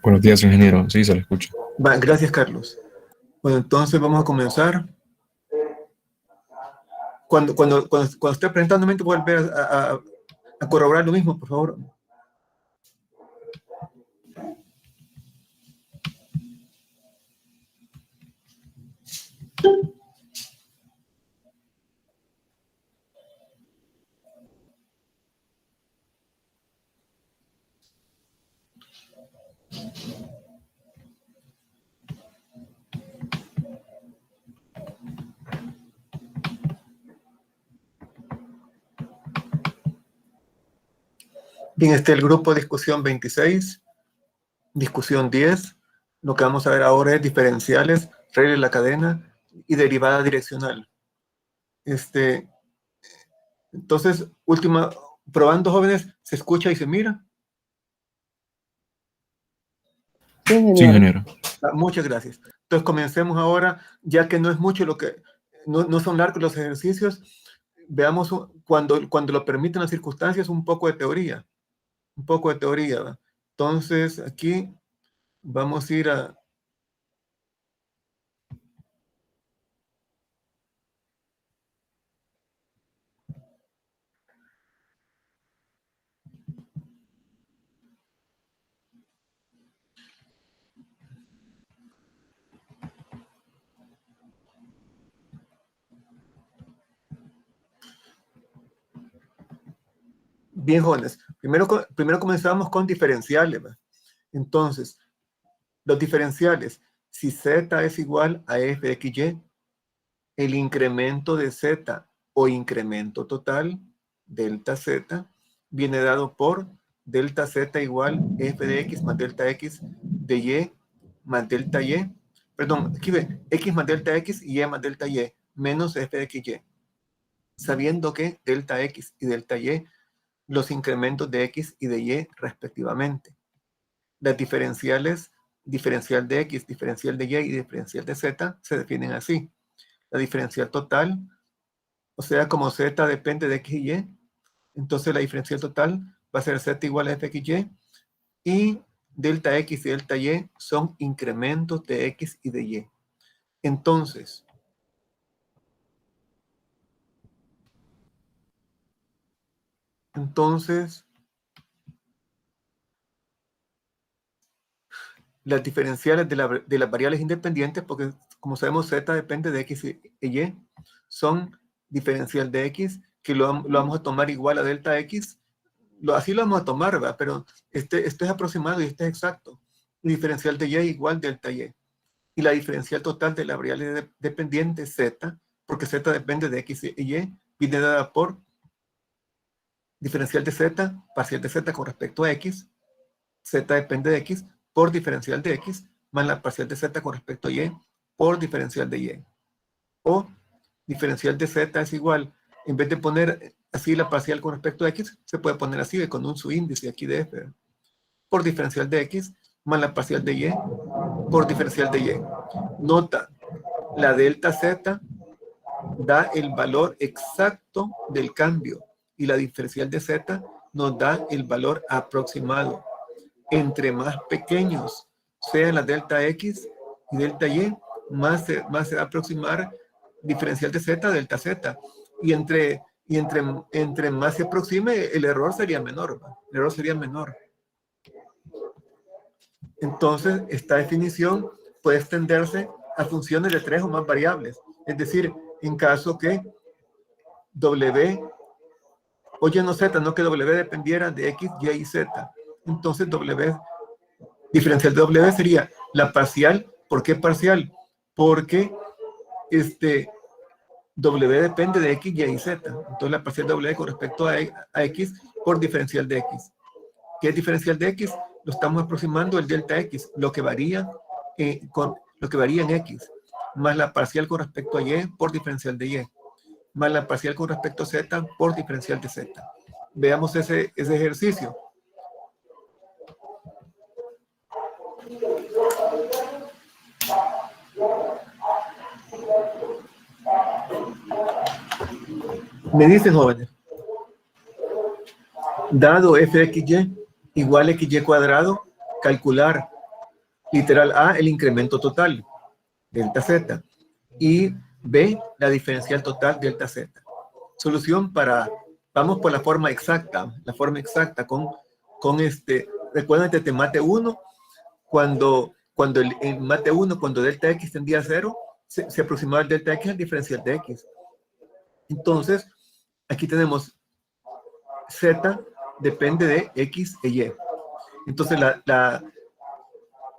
Buenos días, ingeniero. Sí, se le escucha. Gracias, Carlos. Bueno, entonces vamos a comenzar. Cuando esté presentando, volver a corroborar lo mismo, por favor. Bien, el grupo discusión 26, discusión 10. Lo que vamos a ver ahora es diferenciales, regla de la cadena y derivada direccional. Entonces, probando, jóvenes, ¿se escucha y se mira? Sí, ingeniero. Muchas gracias. Entonces, comencemos ahora, ya que no es mucho no son largos los ejercicios. Veamos, cuando lo permiten las circunstancias, un poco de teoría. ¿Va? Entonces, aquí vamos a ir a... Bien, jóvenes. Primero comenzamos con diferenciales, ¿va? Entonces, los diferenciales, si z es igual a f de x, y, el incremento de z o incremento total, delta z, viene dado por delta z igual f de x más delta x de y más delta y. Perdón, aquí ve, x más delta x y más delta y menos f de x, y. Sabiendo que delta x y delta y, los incrementos de x y de y respectivamente. Las diferenciales, diferencial de x, diferencial de y y diferencial de z, se definen así. La diferencial total, o sea, como z depende de x y y, entonces la diferencial total va a ser z igual a fxy, y delta x y delta y son incrementos de x y de y. Entonces, las diferenciales de las variables independientes, porque como sabemos z depende de x y y, son diferencial de x, que lo vamos a tomar igual a delta x, así lo vamos a tomar, ¿verdad? Pero este es aproximado y este es exacto. Y diferencial de y igual delta y. Y la diferencial total de la variable dependiente z, porque z depende de x y y, viene dada por diferencial de z, parcial de z con respecto a x, z depende de x, por diferencial de x, más la parcial de z con respecto a y, por diferencial de y. O diferencial de z es igual, en vez de poner así la parcial con respecto a x, se puede poner así, con un subíndice aquí de f, por diferencial de x, más la parcial de y, por diferencial de y. Nota, la delta z da el valor exacto del cambio y la diferencial de z nos da el valor aproximado. Entre más pequeños sean la delta x y delta y, más se va a aproximar diferencial de z, delta z. Y entre más se aproxime, el error sería menor. ¿Va? El error sería menor. Entonces, esta definición puede extenderse a funciones de 3 o más variables. Es decir, en caso que w, o y no z, no que w dependiera de x, y y z. Entonces, diferencial de w sería la parcial. ¿Por qué parcial? Porque w depende de x, y y z. Entonces, la parcial w con respecto a x por diferencial de x. ¿Qué es diferencial de x? Lo estamos aproximando el delta x, lo que varía en x, más la parcial con respecto a y por diferencial de y, más la parcial con respecto a z por diferencial de z. Veamos ese ejercicio. Me dicen, jóvenes, dado f de xy igual a xy cuadrado, calcular Literal A, el incremento total, delta Z. Y B, la diferencial total, delta Z. Solución para, vamos por la forma exacta recuerden de mate 1, cuando en mate 1, cuando delta X tendía a 0, se aproximaba el delta X al diferencial de X. Entonces, aquí tenemos Z depende de X e Y. Entonces,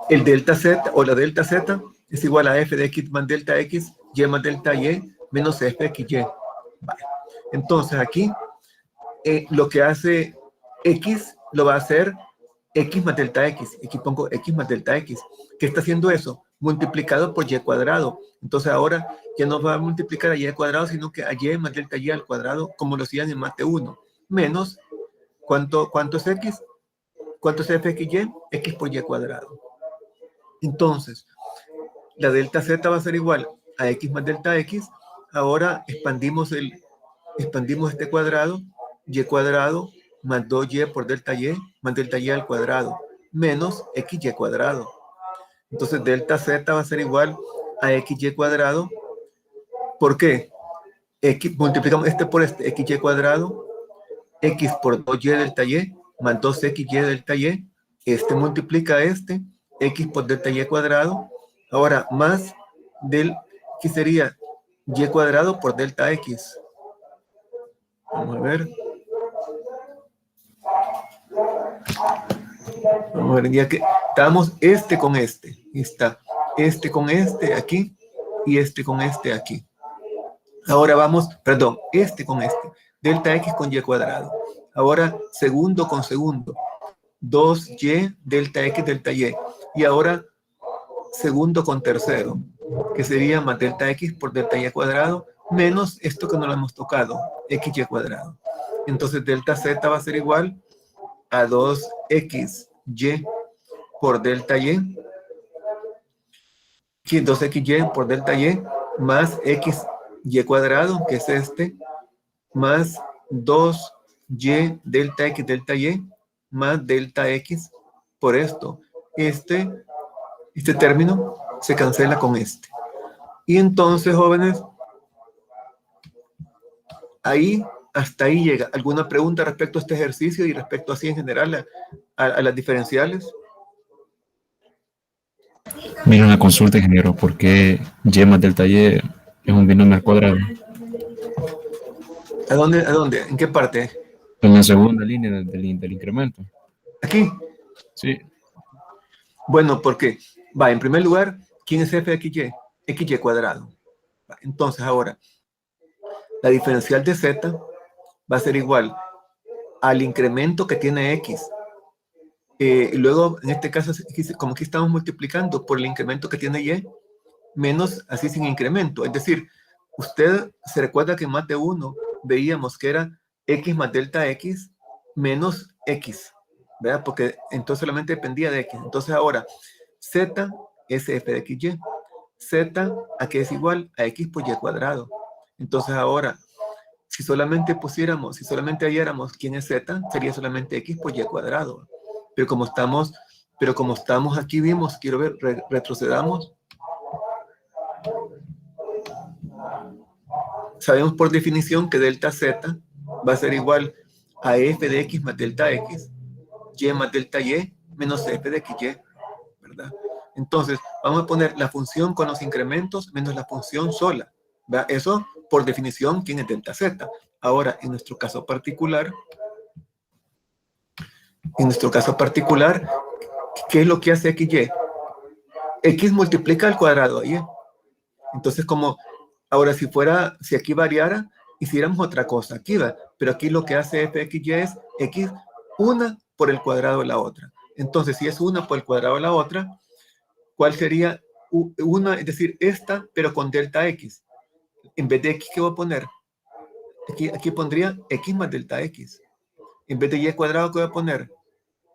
el delta Z o la delta Z es igual a f de X más delta X, Y más delta Y, menos f de X, Y. Vale. Entonces, aquí, lo que hace X, lo va a hacer X más delta X. Aquí pongo X más delta X. ¿Qué está haciendo eso? Multiplicado por Y cuadrado. Entonces ahora ya no va a multiplicar a Y cuadrado, sino que a Y más delta Y al cuadrado, como lo hacían en mate 1. Menos, ¿cuánto es X? ¿Cuánto es f de X, Y? X por Y cuadrado. Entonces, la delta Z va a ser igual a X más delta X. Ahora expandimos este cuadrado, Y cuadrado más 2Y por delta Y, más delta Y al cuadrado, menos XY cuadrado. Entonces, delta Z va a ser igual a XY cuadrado. ¿Por qué? Multiplicamos este por este, XY cuadrado, X por 2Y delta Y, más 2XY delta Y. Este multiplica este, X por delta Y cuadrado. Ahora, más que sería Y cuadrado por delta X. Vamos a ver. Vamos a ver, ya que estamos este con este. Y está este con este aquí y este con este aquí. Ahora vamos, perdón, este con este. Delta X con Y cuadrado. Ahora segundo con segundo. 2Y delta X delta Y. Y ahora segundo con tercero, que sería más delta X por delta Y cuadrado, menos esto que no lo hemos tocado, XY cuadrado. Entonces delta Z va a ser igual a 2XY por delta Y, 2XY por delta Y, más XY cuadrado, que es este, más 2Y delta X delta Y, más delta X por esto. Este término se cancela con este. Y entonces, jóvenes, hasta ahí llega. ¿Alguna pregunta respecto a este ejercicio y respecto así en general a las diferenciales? Mira una consulta, ingeniero, ¿por qué Y más delta Y es un binomio al cuadrado? ¿A dónde? ¿En qué parte? En la segunda línea del incremento. ¿Aquí? Sí. Bueno, porque, en primer lugar, ¿quién es f de XY? XY cuadrado. Entonces, ahora, la diferencial de Z va a ser igual al incremento que tiene X. Y luego, en este caso, como aquí estamos multiplicando por el incremento que tiene Y, menos así sin incremento. Es decir, usted se recuerda que en mate 1 veíamos que era X más delta X menos X, ¿verdad? Porque entonces solamente dependía de X. Entonces ahora, Z es f de XY. Z, ¿a qué es igual? A X por Y cuadrado. Entonces ahora, si solamente halláramos quién es Z, sería solamente X por Y cuadrado. Pero como estamos aquí, vimos, quiero ver, retrocedamos. Sabemos por definición que delta Z va a ser igual a f de X más delta X, Y más delta Y, menos f de XY, ¿verdad? Entonces, vamos a poner la función con los incrementos menos la función sola, ¿verdad? Eso, por definición, ¿quién es delta Z? Ahora, en nuestro caso particular, ¿qué es lo que hace XY? X multiplica al cuadrado Y. Entonces, ahora si aquí variara, hiciéramos otra cosa aquí, ¿va? Pero aquí lo que hace f de XY es X una por el cuadrado de la otra. Entonces, si es una por el cuadrado de la otra, ¿cuál sería una? Es decir, esta, pero con delta X. En vez de X, ¿qué voy a poner? Aquí pondría X más delta X. En vez de Y cuadrado, ¿qué voy a poner?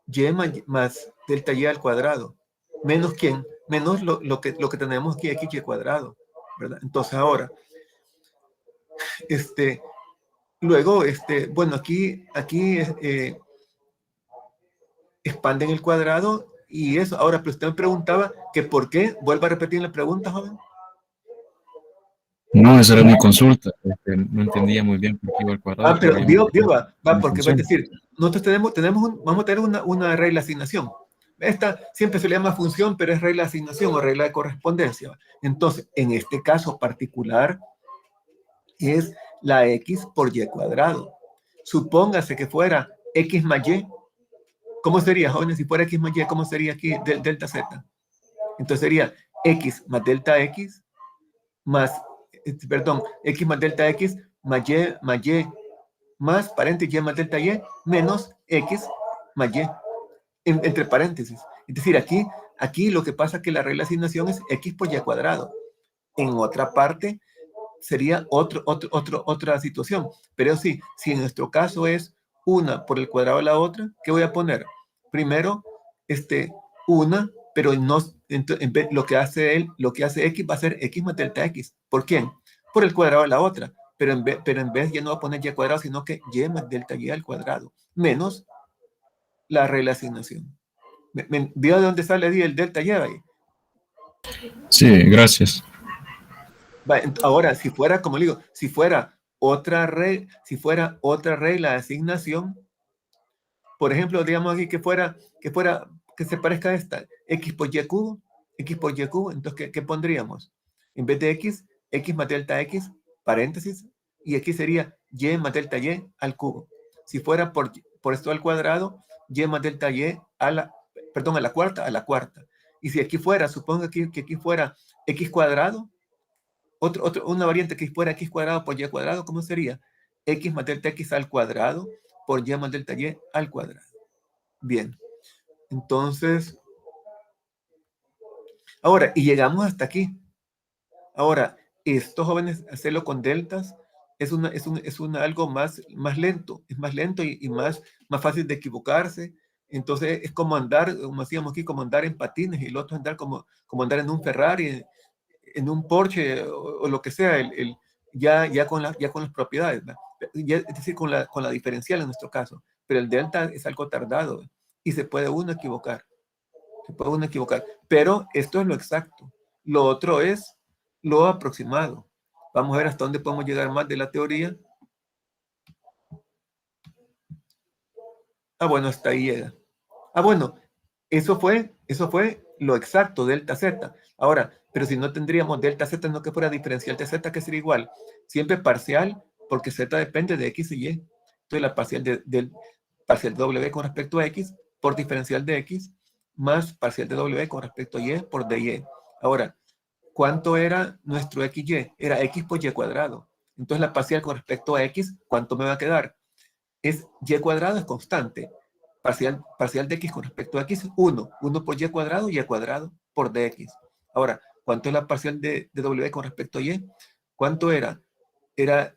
Y más delta Y al cuadrado. ¿Menos quién? Menos lo que tenemos aquí, XY cuadrado, ¿verdad? Entonces ahora, luego, bueno, aquí expanden el cuadrado Y eso, ahora, pero usted me preguntaba que por qué, vuelva a repetir la pregunta, joven. No, esa era mi consulta. No entendía muy bien por qué iba al cuadrado, Pero pero ahí me va, mi porque va a función. decir, nosotros vamos a tener una regla de asignación. Esta siempre se le llama función, pero es regla de asignación o regla de correspondencia. Entonces, en este caso particular, es la x por y cuadrado. Supóngase que fuera x más y. ¿Cómo sería, jóvenes? Si fuera x más y, ¿cómo sería aquí delta z? Entonces sería x más delta x más, perdón, x más delta x más y más paréntesis y más delta y menos x más y entre paréntesis. Es decir, aquí lo que pasa es que la regla de asignación es x por y cuadrado. En otra parte sería otra situación. Pero sí, si en nuestro caso es una por el cuadrado de la otra, ¿qué voy a poner? Primero, una, pero no, en vez, lo que hace x va a ser x más delta x. ¿Por quién? Por el cuadrado de la otra. Pero en vez ya no va a poner y cuadrado, sino que y más delta y al cuadrado, menos la regla de asignación. ¿Vio de dónde sale el delta y ahí? Sí, gracias. Ahora, si fuera, como digo, si fuera otra regla de asignación, por ejemplo, digamos aquí que se parezca a esta, x por y cubo, entonces, ¿qué pondríamos? En vez de x más delta x, paréntesis, y aquí sería y más delta y al cubo. Si fuera por esto al cuadrado, y más delta y a la cuarta. Y si aquí fuera, supongo que aquí fuera x cuadrado, una variante que fuera x cuadrado por y cuadrado, ¿cómo sería? X más delta x al cuadrado por y más delta y al cuadrado. Bien. Entonces, ahora, y llegamos hasta aquí. Ahora, estos jóvenes, hacerlo con deltas es algo más lento. Es más lento y más fácil de equivocarse. Entonces, es como andar, como hacíamos aquí, como andar en patines y el otro andar como andar en un Ferrari, en un Porsche o lo que sea, ya con las propiedades, es decir, con la diferencial en nuestro caso. Pero el delta es algo tardado y se puede uno equivocar. Pero esto es lo exacto. Lo otro es lo aproximado. Vamos a ver hasta dónde podemos llegar más de la teoría. Bueno, hasta ahí llega. Bueno, eso fue lo exacto, delta z. Ahora, pero si no tendríamos delta z, no que fuera diferencial de z, que sería igual. Siempre parcial, porque z depende de x y y. Entonces la parcial del parcial de w con respecto a x por diferencial de x más parcial de w con respecto a y por dy. Ahora, ¿cuánto era nuestro xy? Era x por y cuadrado. Entonces la parcial con respecto a x, ¿cuánto me va a quedar? Es y cuadrado es constante. Parcial de x con respecto a x, 1. 1 por y cuadrado por dx. Ahora, ¿cuánto es la parcial de w con respecto a y? ¿Cuánto era? Era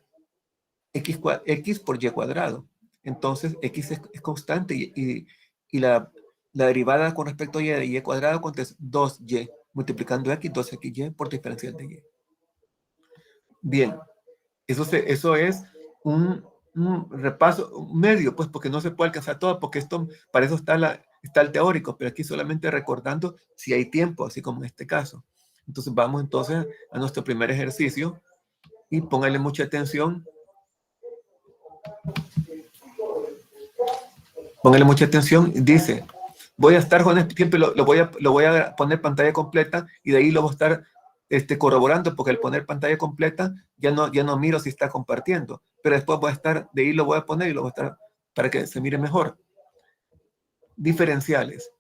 x por y cuadrado. Entonces, x es constante y la derivada con respecto a y de y cuadrado, ¿cuánto es? 2y. Multiplicando x, 2xy por diferencial de y. Bien, eso es un repaso medio, pues porque no se puede alcanzar todo, porque para eso está el teórico, pero aquí solamente recordando si hay tiempo, así como en este caso. Entonces vamos entonces a nuestro primer ejercicio y póngale mucha atención. Póngale mucha atención. Dice, voy a estar, jóvenes, siempre lo voy a poner pantalla completa y de ahí lo voy a estar corroborando, porque al poner pantalla completa ya no miro si está compartiendo, pero después de ahí lo voy a poner y lo voy a estar para que se mire mejor. Diferenciales.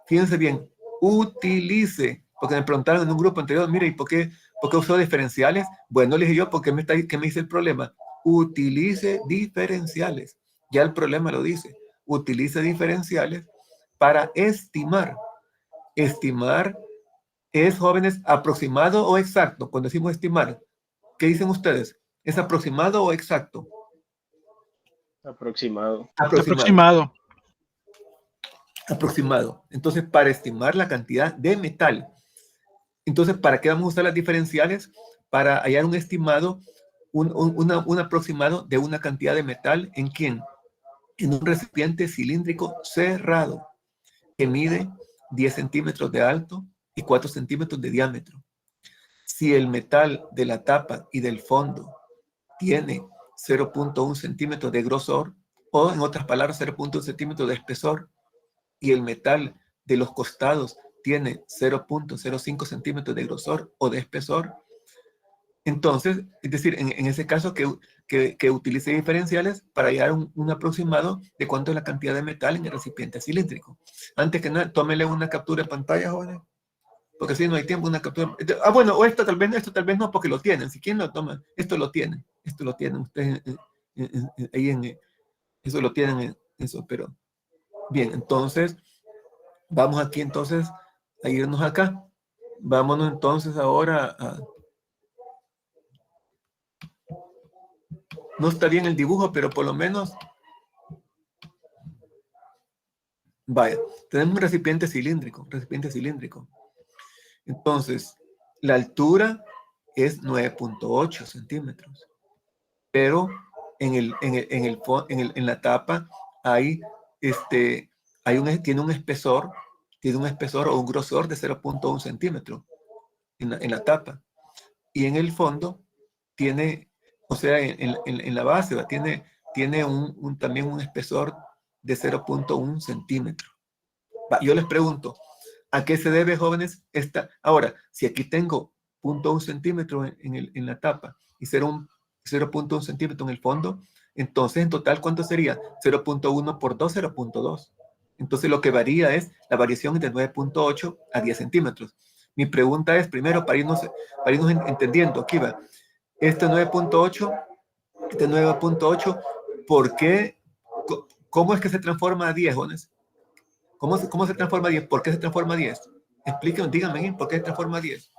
Fíjense bien, utilice, porque me preguntaron en un grupo anterior, mire, ¿y por qué usó diferenciales? Bueno, le dije yo, porque ¿qué me dice el problema? Utilice diferenciales. Ya el problema lo dice. Utilice diferenciales para estimar. Estimar es, jóvenes, aproximado o exacto. Cuando decimos estimar, ¿qué dicen ustedes? ¿Es aproximado o exacto? Aproximado. Aproximado. Aproximado. Entonces, para estimar la cantidad de metal. Entonces, ¿para qué vamos a usar las diferenciales? Para hallar un estimado, un aproximado de una cantidad de metal. ¿En quién? En un recipiente cilíndrico cerrado que mide 10 centímetros de alto y 4 centímetros de diámetro. Si el metal de la tapa y del fondo tiene 0.1 centímetros de grosor, o en otras palabras 0.1 centímetros de espesor, y el metal de los costados tiene 0.05 centímetros de grosor o de espesor, entonces, es decir, en ese caso que utilice diferenciales para llegar a un aproximado de cuánto es la cantidad de metal en el recipiente cilíndrico. Antes que nada, tómele una captura de pantalla, jóvenes, porque si no hay tiempo, una captura. Bueno, o esto tal vez no, porque lo tienen. Si quieren lo toman, esto lo tienen ustedes ahí eso lo tienen en eso, pero bien, entonces, vamos aquí entonces a irnos acá. Vámonos entonces ahora a... No está bien el dibujo, pero por lo menos... Vaya, tenemos un recipiente cilíndrico, Entonces, la altura es 9.8 centímetros, pero en la tapa hay, tiene un espesor o un grosor de 0.1 centímetro en la tapa. Y en el fondo tiene, o sea, en la base, tiene también un espesor de 0.1 centímetro. Yo les pregunto, ¿a qué se debe, jóvenes? Ahora, si aquí tengo 0.1 centímetro en la tapa y 0.1 centímetro en el fondo, entonces en total, ¿cuánto sería? 0.1 por 2, 0.2. Entonces lo que varía es la variación de 9.8 a 10 centímetros. Mi pregunta es, primero, para irnos entendiendo, aquí va, este 9.8, ¿por qué? ¿Cómo es que se transforma a 10, jóvenes? ¿Cómo se transforma a 10? ¿Por qué se transforma a 10? Explíquenme, díganme, ¿por qué se transforma a 10?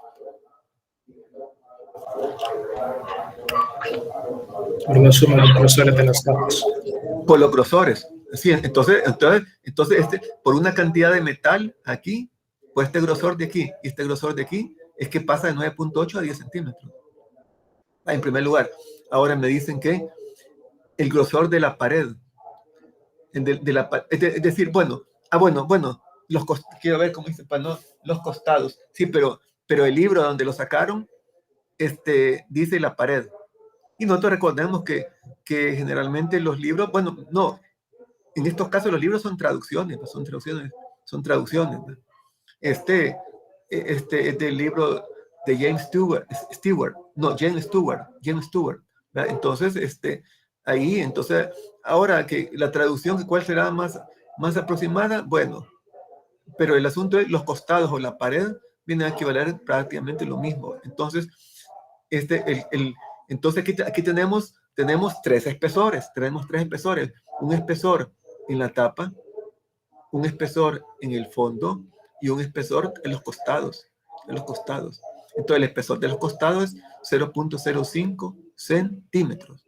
Por la suma de los grosores de las tapas. Por los grosores. Sí, entonces por una cantidad de metal aquí, pues este grosor de aquí y este grosor de aquí, es que pasa de 9.8 a 10 centímetros. En primer lugar, ahora me dicen que el grosor de la pared, es decir, bueno, quiero ver cómo dice, los costados. Sí, pero el libro donde lo sacaron, dice la pared. Y nosotros recordemos que generalmente los libros, bueno, no, en estos casos los libros son traducciones, ¿no? Son traducciones. ¿No? Este es del libro de James Stewart, ¿verdad? Entonces, entonces, ahora que la traducción, ¿cuál será más aproximada? Bueno, pero el asunto es los costados o la pared vienen a equivaler prácticamente lo mismo. Entonces, entonces aquí tenemos tres espesores, un espesor en la tapa, un espesor en el fondo y un espesor en los costados. Entonces el espesor de los costados es 0.05 centímetros.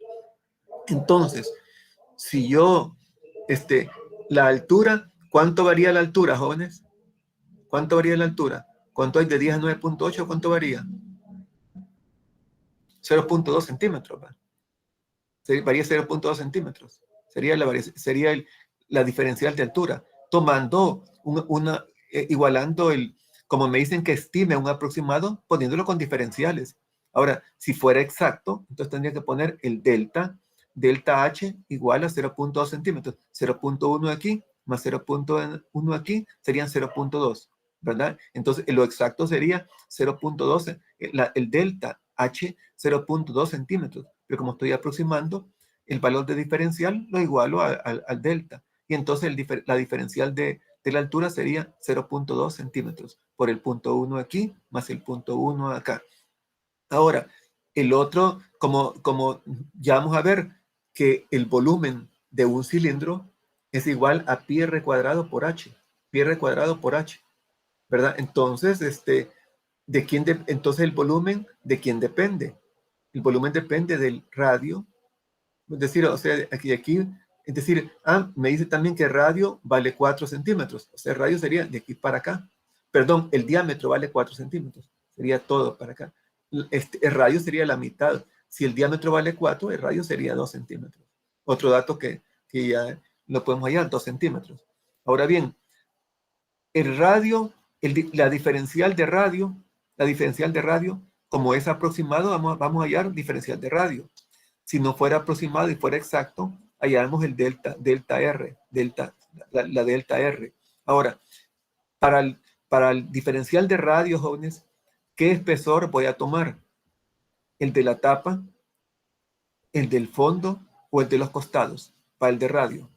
Entonces, si yo, la altura, ¿cuánto varía la altura, jóvenes? ¿Cuánto varía la altura? ¿Cuánto hay de 10 a 9.8? ¿Cuánto varía? 0.2 centímetros. ¿Va? Varía 0.2 centímetros. Sería la diferencial de altura. Tomando igualando como me dicen que estime un aproximado, poniéndolo con diferenciales. Ahora, si fuera exacto, entonces tendría que poner el delta H igual a 0.2 centímetros. 0.1 aquí más 0.1 aquí serían 0.2, ¿verdad? Entonces, lo exacto sería 0.2, el delta H 0.2 centímetros. Pero como estoy aproximando, el valor de diferencial lo igualo al delta. Y entonces la diferencial de la altura sería 0.2 centímetros por el punto 1 aquí más el punto 1 acá. Ahora, el otro, como ya vamos a ver que el volumen de un cilindro es igual a pi r cuadrado por h, ¿verdad? Entonces, entonces el volumen, ¿de quién depende? El volumen depende del radio, es decir, o sea, aquí, es decir, me dice también que el radio vale 4 centímetros, o sea, el radio sería de aquí para acá, perdón, el diámetro vale 4 centímetros, sería todo para acá. El radio sería la mitad. Si el diámetro vale 4, el radio sería 2 centímetros. Otro dato que ya lo podemos hallar, 2 centímetros. Ahora bien, el radio, la diferencial de radio, como es aproximado, vamos a hallar diferencial de radio. Si no fuera aproximado y fuera exacto, hallamos el delta R, la delta R. Ahora, para el diferencial de radio, jóvenes, ¿qué espesor voy a tomar? ¿El de la tapa, el del fondo o el de los costados? Para el de radio.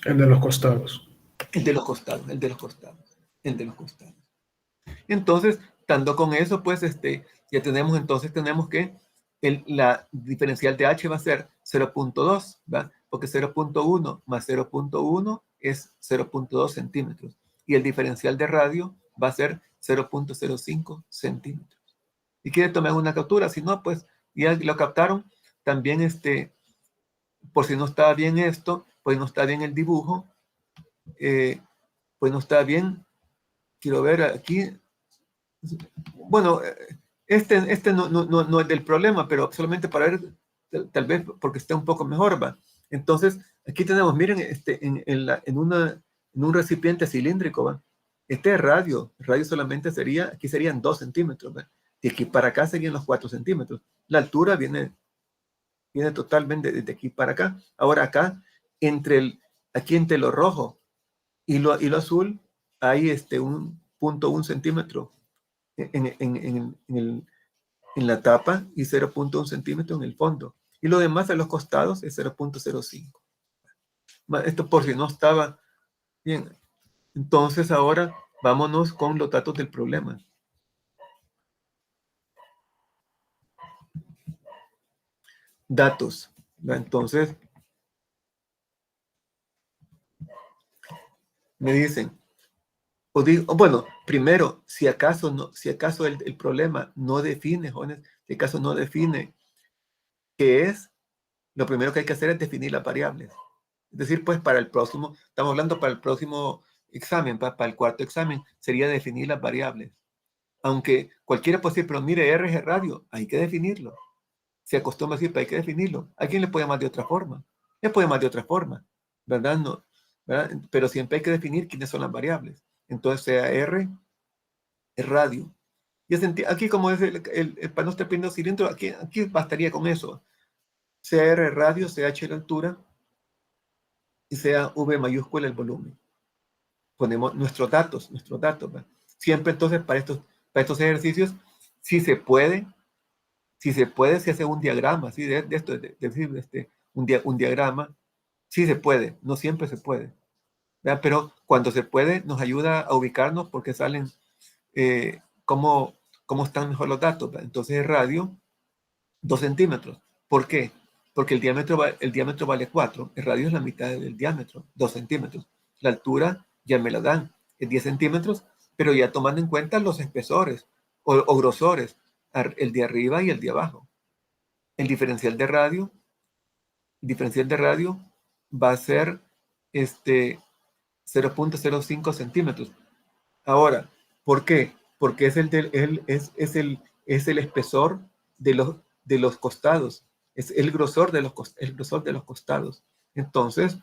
El de los costados. El de los costados, el de los costados, el de los costados. Entonces, estando con eso, pues ya tenemos que la diferencial de H va a ser 0.2, ¿va? Porque 0.1 más 0.1 es 0.2 centímetros. Y el diferencial de radio va a ser 0.05 centímetros. Y quiere tomar una captura, si no, pues ya lo captaron. También, por si no está bien esto, pues no está bien el dibujo, pues no está bien. Quiero ver aquí. Bueno, no es del problema, pero solamente para ver, tal vez porque esté un poco mejor, ¿va? Entonces, aquí tenemos, miren, en un recipiente cilíndrico, ¿va? Este es radio. Radio solamente aquí serían 2 centímetros, ¿va? De aquí para acá serían los 4 centímetros. La altura viene totalmente desde aquí para acá. Ahora acá, aquí entre lo rojo y lo azul, hay un 0.1 centímetro en la tapa y 0.1 centímetro en el fondo. Y lo demás a los costados es 0.05. Esto por si no estaba bien. Entonces ahora vámonos con los datos del problema. Datos. Entonces, me dicen, bueno, primero, si acaso el problema no define, jóvenes, si acaso no define qué es, lo primero que hay que hacer es definir las variables. Es decir, pues para el próximo, estamos hablando para el próximo examen, para el cuarto examen, sería definir las variables. Aunque cualquiera puede decir, pero mire, R es el radio, hay que definirlo. Se acostumbra a decir, pero hay que definirlo. ¿A quién le puede llamar de otra forma? Le puede llamar de otra forma, ¿verdad? No, ¿verdad? Pero siempre hay que definir quiénes son las variables. Entonces, sea R, es radio. Y aquí como es el para no estar pidiendo cilindro, aquí bastaría con eso. Sea R radio, sea H la altura, y sea V mayúscula el volumen. Ponemos nuestros datos, ¿verdad? Siempre entonces para estos ejercicios, si se puede, se hace un diagrama, ¿sí? De esto, un diagrama, sí se puede, no siempre se puede, ¿verdad? Pero cuando se puede nos ayuda a ubicarnos porque salen cómo están mejor los datos, ¿verdad? Entonces el radio, 2 centímetros. ¿Por qué? Porque el diámetro vale 4, el radio es la mitad del diámetro, 2 centímetros. La altura ya me la dan, es 10 centímetros, pero ya tomando en cuenta los espesores o grosores, el de arriba y el de abajo. El diferencial de radio va a ser 0.05 centímetros. Ahora, ¿por qué? Porque es el espesor de los costados, es el grosor de los costados. Entonces,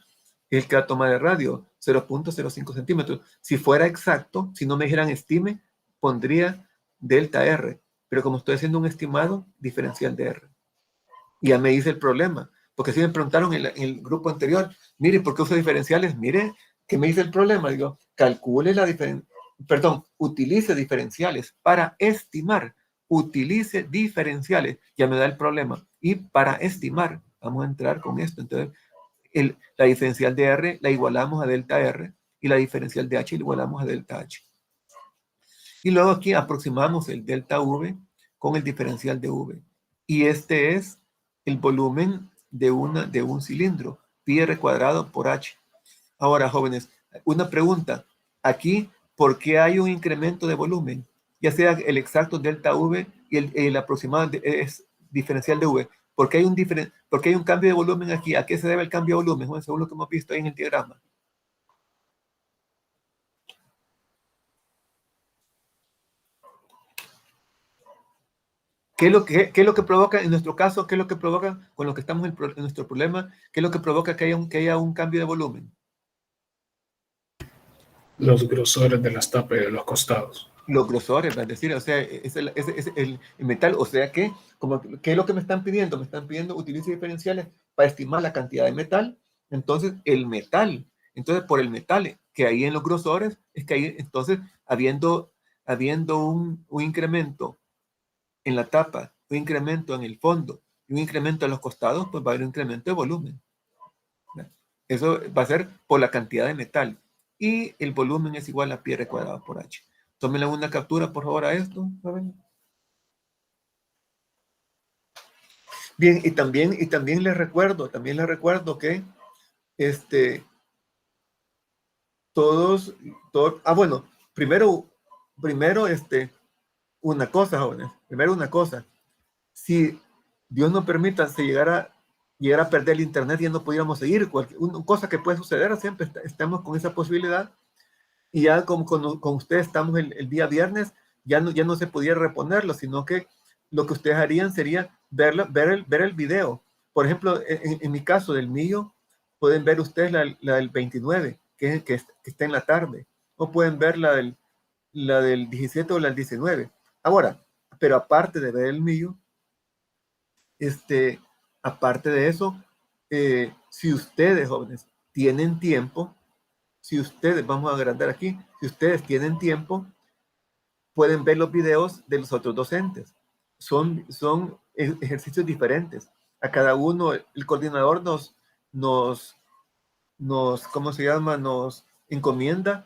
el que va a tomar el radio, 0.05 centímetros. Si fuera exacto, si no me dijeran estime, pondría delta R. Pero como estoy haciendo un estimado, diferencial de R. Y ya me dice el problema. Porque si me preguntaron en el grupo anterior, mire, ¿por qué uso diferenciales? Mire, ¿qué me dice el problema? Digo, calcule utilice diferenciales para estimar. Utilice diferenciales. Ya me da el problema. Y para estimar, vamos a entrar con esto. Entonces, la diferencial de R la igualamos a delta R y la diferencial de H la igualamos a delta H. Y luego aquí aproximamos el delta V con el diferencial de V. Y este es el volumen de un cilindro, pi r cuadrado por H. Ahora, jóvenes, una pregunta. Aquí, ¿por qué hay un incremento de volumen? Ya sea el exacto delta V y el aproximado es diferencial de V. ¿Por qué hay un cambio de volumen aquí? ¿A qué se debe el cambio de volumen? Bueno, según lo que hemos visto ahí en el diagrama. qué es lo que provoca en nuestro caso? ¿Qué es lo que provoca con lo que estamos en nuestro problema? ¿Qué es lo que provoca que haya un cambio de volumen? Los grosores de las tapas y de los costados. Los grosores, es decir, o sea, es el metal, o sea que, ¿qué es lo que me están pidiendo? Me están pidiendo utilice diferenciales para estimar la cantidad de metal. Entonces, el metal, entonces por el metal que hay en los grosores, es que hay, entonces, habiendo un incremento en la tapa, un incremento en el fondo y un incremento en los costados, pues va a haber un incremento de volumen. Eso va a ser por la cantidad de metal. Y el volumen es igual a pi r cuadrado por h. Tómenle una captura, por favor, a esto. Bien, y también les recuerdo que todos, bueno, primero, una cosa, jóvenes, primero una cosa. Si Dios no permita se llegara a perder el internet y ya no pudiéramos seguir, una cosa que puede suceder, siempre estamos con esa posibilidad. Y ya con ustedes estamos el día viernes, ya no se pudiera reponerlo, sino que lo que ustedes harían sería ver el video. Por ejemplo, en mi caso del mío, pueden ver ustedes la del 29, que está en la tarde, o pueden ver la del 17 o la del 19. Ahora, pero aparte de ver el mío, aparte de eso, si ustedes, jóvenes, tienen tiempo, si ustedes, vamos a agrandar aquí, si ustedes tienen tiempo, pueden ver los videos de los otros docentes. Son ejercicios diferentes. A cada uno, el coordinador ¿cómo se llama? Nos encomienda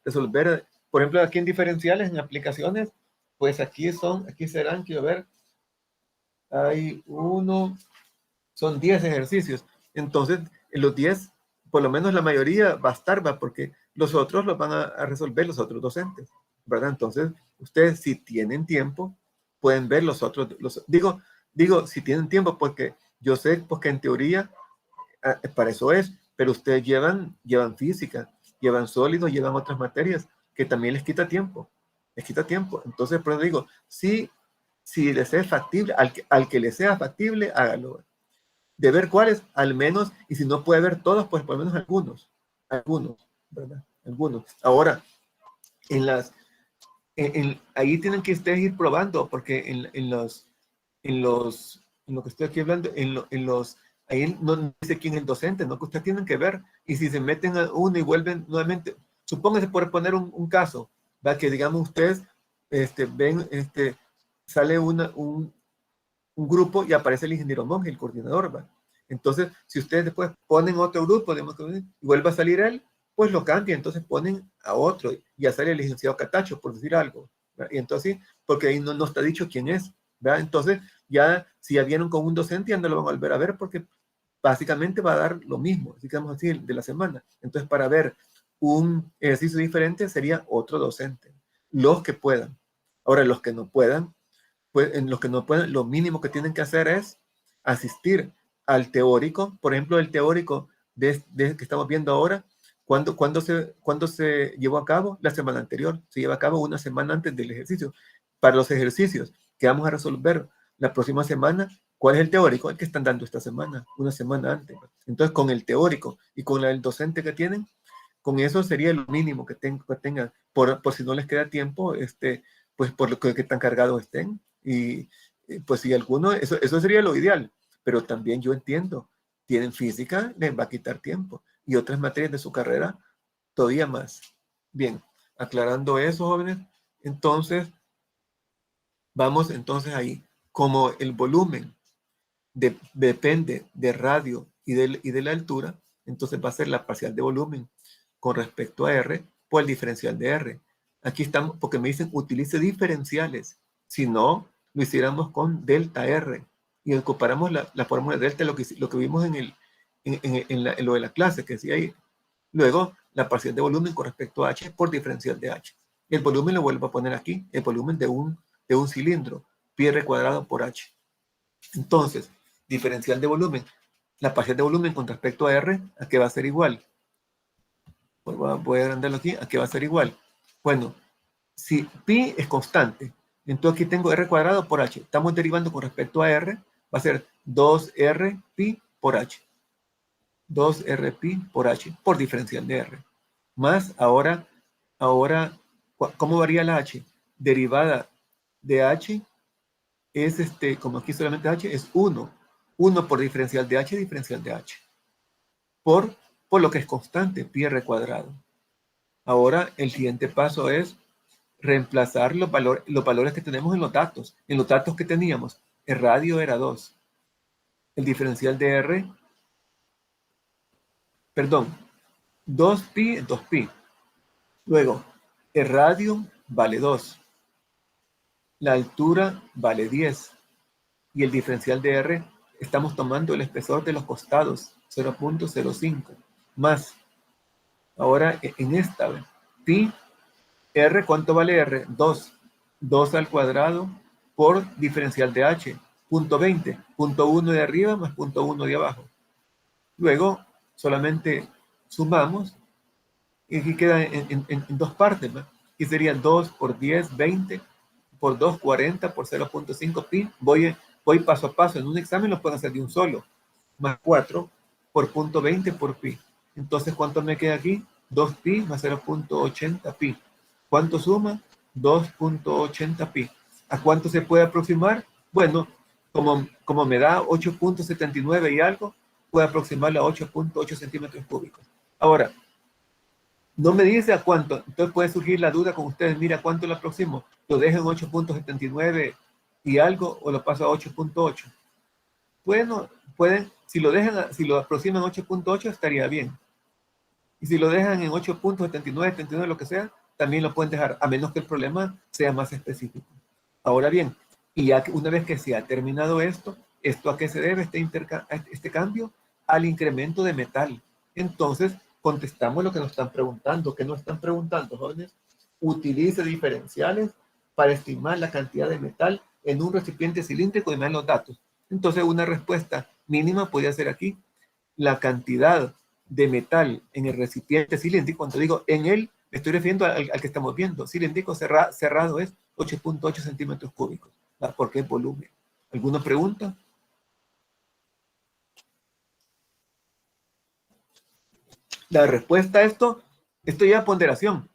resolver, por ejemplo, aquí en diferenciales, en aplicaciones, pues aquí serán, quiero ver, son 10 ejercicios. Entonces, en los 10, por lo menos la mayoría va a estar, porque los otros los van a resolver los otros docentes, ¿verdad? Entonces, ustedes si tienen tiempo, pueden ver los otros, digo, si tienen tiempo, porque yo sé porque en teoría para eso es, pero ustedes llevan física, llevan sólidos, llevan otras materias que también les quita tiempo. Entonces, por eso digo, si les es factible, al que le sea factible, hágalo. De ver cuáles, al menos, y si no puede ver todos, pues por lo menos algunos, ¿verdad? Algunos. Ahora, ahí tienen que ustedes ir probando, porque en lo que estoy aquí hablando, ahí no dice quién es el docente, ¿no? Que ustedes tienen que ver, y si se meten a uno y vuelven nuevamente, supónganse por poner un caso, ¿va? Que digamos ustedes ven, sale un grupo y aparece el ingeniero Monge, el coordinador, ¿va? Entonces, si ustedes después ponen otro grupo, digamos, y vuelve a salir él, pues lo cambian, entonces ponen a otro, y ya sale el licenciado Catacho, por decir algo, ¿verdad? Y entonces, porque ahí no está dicho quién es, ¿verdad? Entonces, ya, si ya vieron con un docente, ya no lo van a volver a ver, porque básicamente va a dar lo mismo, digamos así, de la semana. Entonces, para ver un ejercicio diferente, sería otro docente, los que puedan. Ahora, los que no puedan, pues en los que no pueden, lo mínimo que tienen que hacer es asistir al teórico. Por ejemplo, el teórico que estamos viendo ahora, ¿cuándo se llevó a cabo? La semana anterior. Se lleva a cabo una semana antes del ejercicio. Para los ejercicios que vamos a resolver la próxima semana, ¿cuál es el teórico? El que están dando esta semana, una semana antes. Entonces, con el teórico y con el docente que tienen, con eso sería lo mínimo que tengan, por si no les queda tiempo, pues por lo que tan cargados estén. Y pues si alguno, eso sería lo ideal, pero también yo entiendo, tienen física, les va a quitar tiempo, y otras materias de su carrera todavía más. Bien, aclarando eso, jóvenes, entonces, vamos entonces ahí, como el volumen depende de radio y de la altura, entonces va a ser la parcial de volumen con respecto a R por el diferencial de R. Aquí estamos, porque me dicen utilice diferenciales. Si no, lo hiciéramos con delta R y comparamos la fórmula de delta, lo que vimos en lo de la clase, que decía ahí. Luego, la parcial de volumen con respecto a H por diferencial de H. El volumen lo vuelvo a poner aquí, el volumen de un cilindro, pi r cuadrado por H. Entonces, diferencial de volumen, la parcial de volumen con respecto a R, ¿a qué va a ser igual? Pues voy a agrandarlo aquí, ¿a qué va a ser igual? Bueno, si pi es constante, Entonces aquí tengo r cuadrado por h. Estamos derivando con respecto a r. Va a ser 2r pi por h. 2r pi por h por diferencial de r. Más ahora, ¿cómo varía la h? Derivada de h es, como aquí solamente h, es 1. 1 por diferencial de h, por lo que es constante, pi r cuadrado. Ahora, el siguiente paso es reemplazar los valores que tenemos en los datos. En los datos que teníamos, el radio era 2. El diferencial de r, perdón, 2pi es 2pi. Luego, el radio vale 2. La altura vale 10. Y el diferencial de r, estamos tomando el espesor de los costados, 0.05. Más, ahora en esta, pi, r, ¿cuánto vale r? 2. 2 al cuadrado por diferencial de h, punto 20. Punto 1 de arriba más punto 1 de abajo. Luego, solamente sumamos, y aquí queda en dos partes, ¿no? Y sería 2 por 10, 20, por 2, 40, por 0.5 pi. Voy paso a paso. En un examen lo pueden hacer de un solo. Más 4 por punto 20 por pi. Entonces, ¿cuánto me queda aquí? 2 pi más 0.80 pi. ¿Cuánto suma? 2.80 pi. ¿A cuánto se puede aproximar? Bueno, como me da 8.79 y algo, puedo aproximarlo a 8.8 centímetros cúbicos. Ahora, no me dice a cuánto, entonces puede surgir la duda con ustedes, mira, ¿cuánto lo aproximo? ¿Lo dejo en 8.79 y algo o lo paso a 8.8? Bueno, pueden, si lo aproximan a 8.8 estaría bien. Y si lo dejan en 8.79, 79, lo que sea, también lo pueden dejar, a menos que el problema sea más específico. Ahora bien, y ya que una vez que se ha terminado esto a qué se debe este cambio? Al incremento de metal. Entonces, contestamos lo que nos están preguntando. ¿Qué nos están preguntando, jóvenes? Utilice diferenciales para estimar la cantidad de metal en un recipiente cilíndrico y me dan los datos. Entonces, una respuesta mínima podría ser aquí la cantidad de metal en el recipiente cilíndrico. Cuando digo en él, me estoy refiriendo al que estamos viendo. Cilíndrico cerrado es 8.8 centímetros cúbicos. Porque es volumen. ¿Alguna pregunta? La respuesta a esto ya ponderación.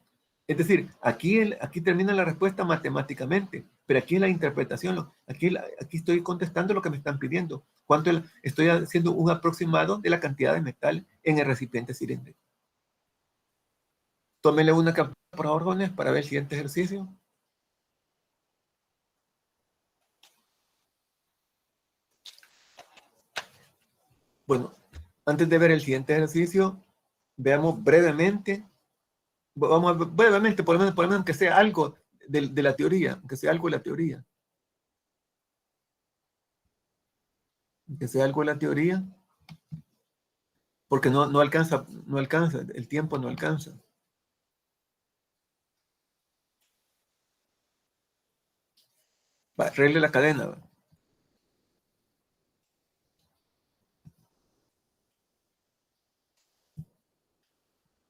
Es decir, aquí termina la respuesta matemáticamente, pero aquí en la interpretación, aquí estoy contestando lo que me están pidiendo. Estoy haciendo un aproximado de la cantidad de metal en el recipiente cilíndrico. Tómenle una captura, por favor, jóvenes, para ver el siguiente ejercicio. Bueno, antes de ver el siguiente ejercicio, veamos brevemente. Vamos a ver brevemente, por lo menos aunque sea algo de la teoría, aunque sea algo de la teoría. Aunque sea algo de la teoría, porque no alcanza, el tiempo no alcanza. Va, arregle la cadena.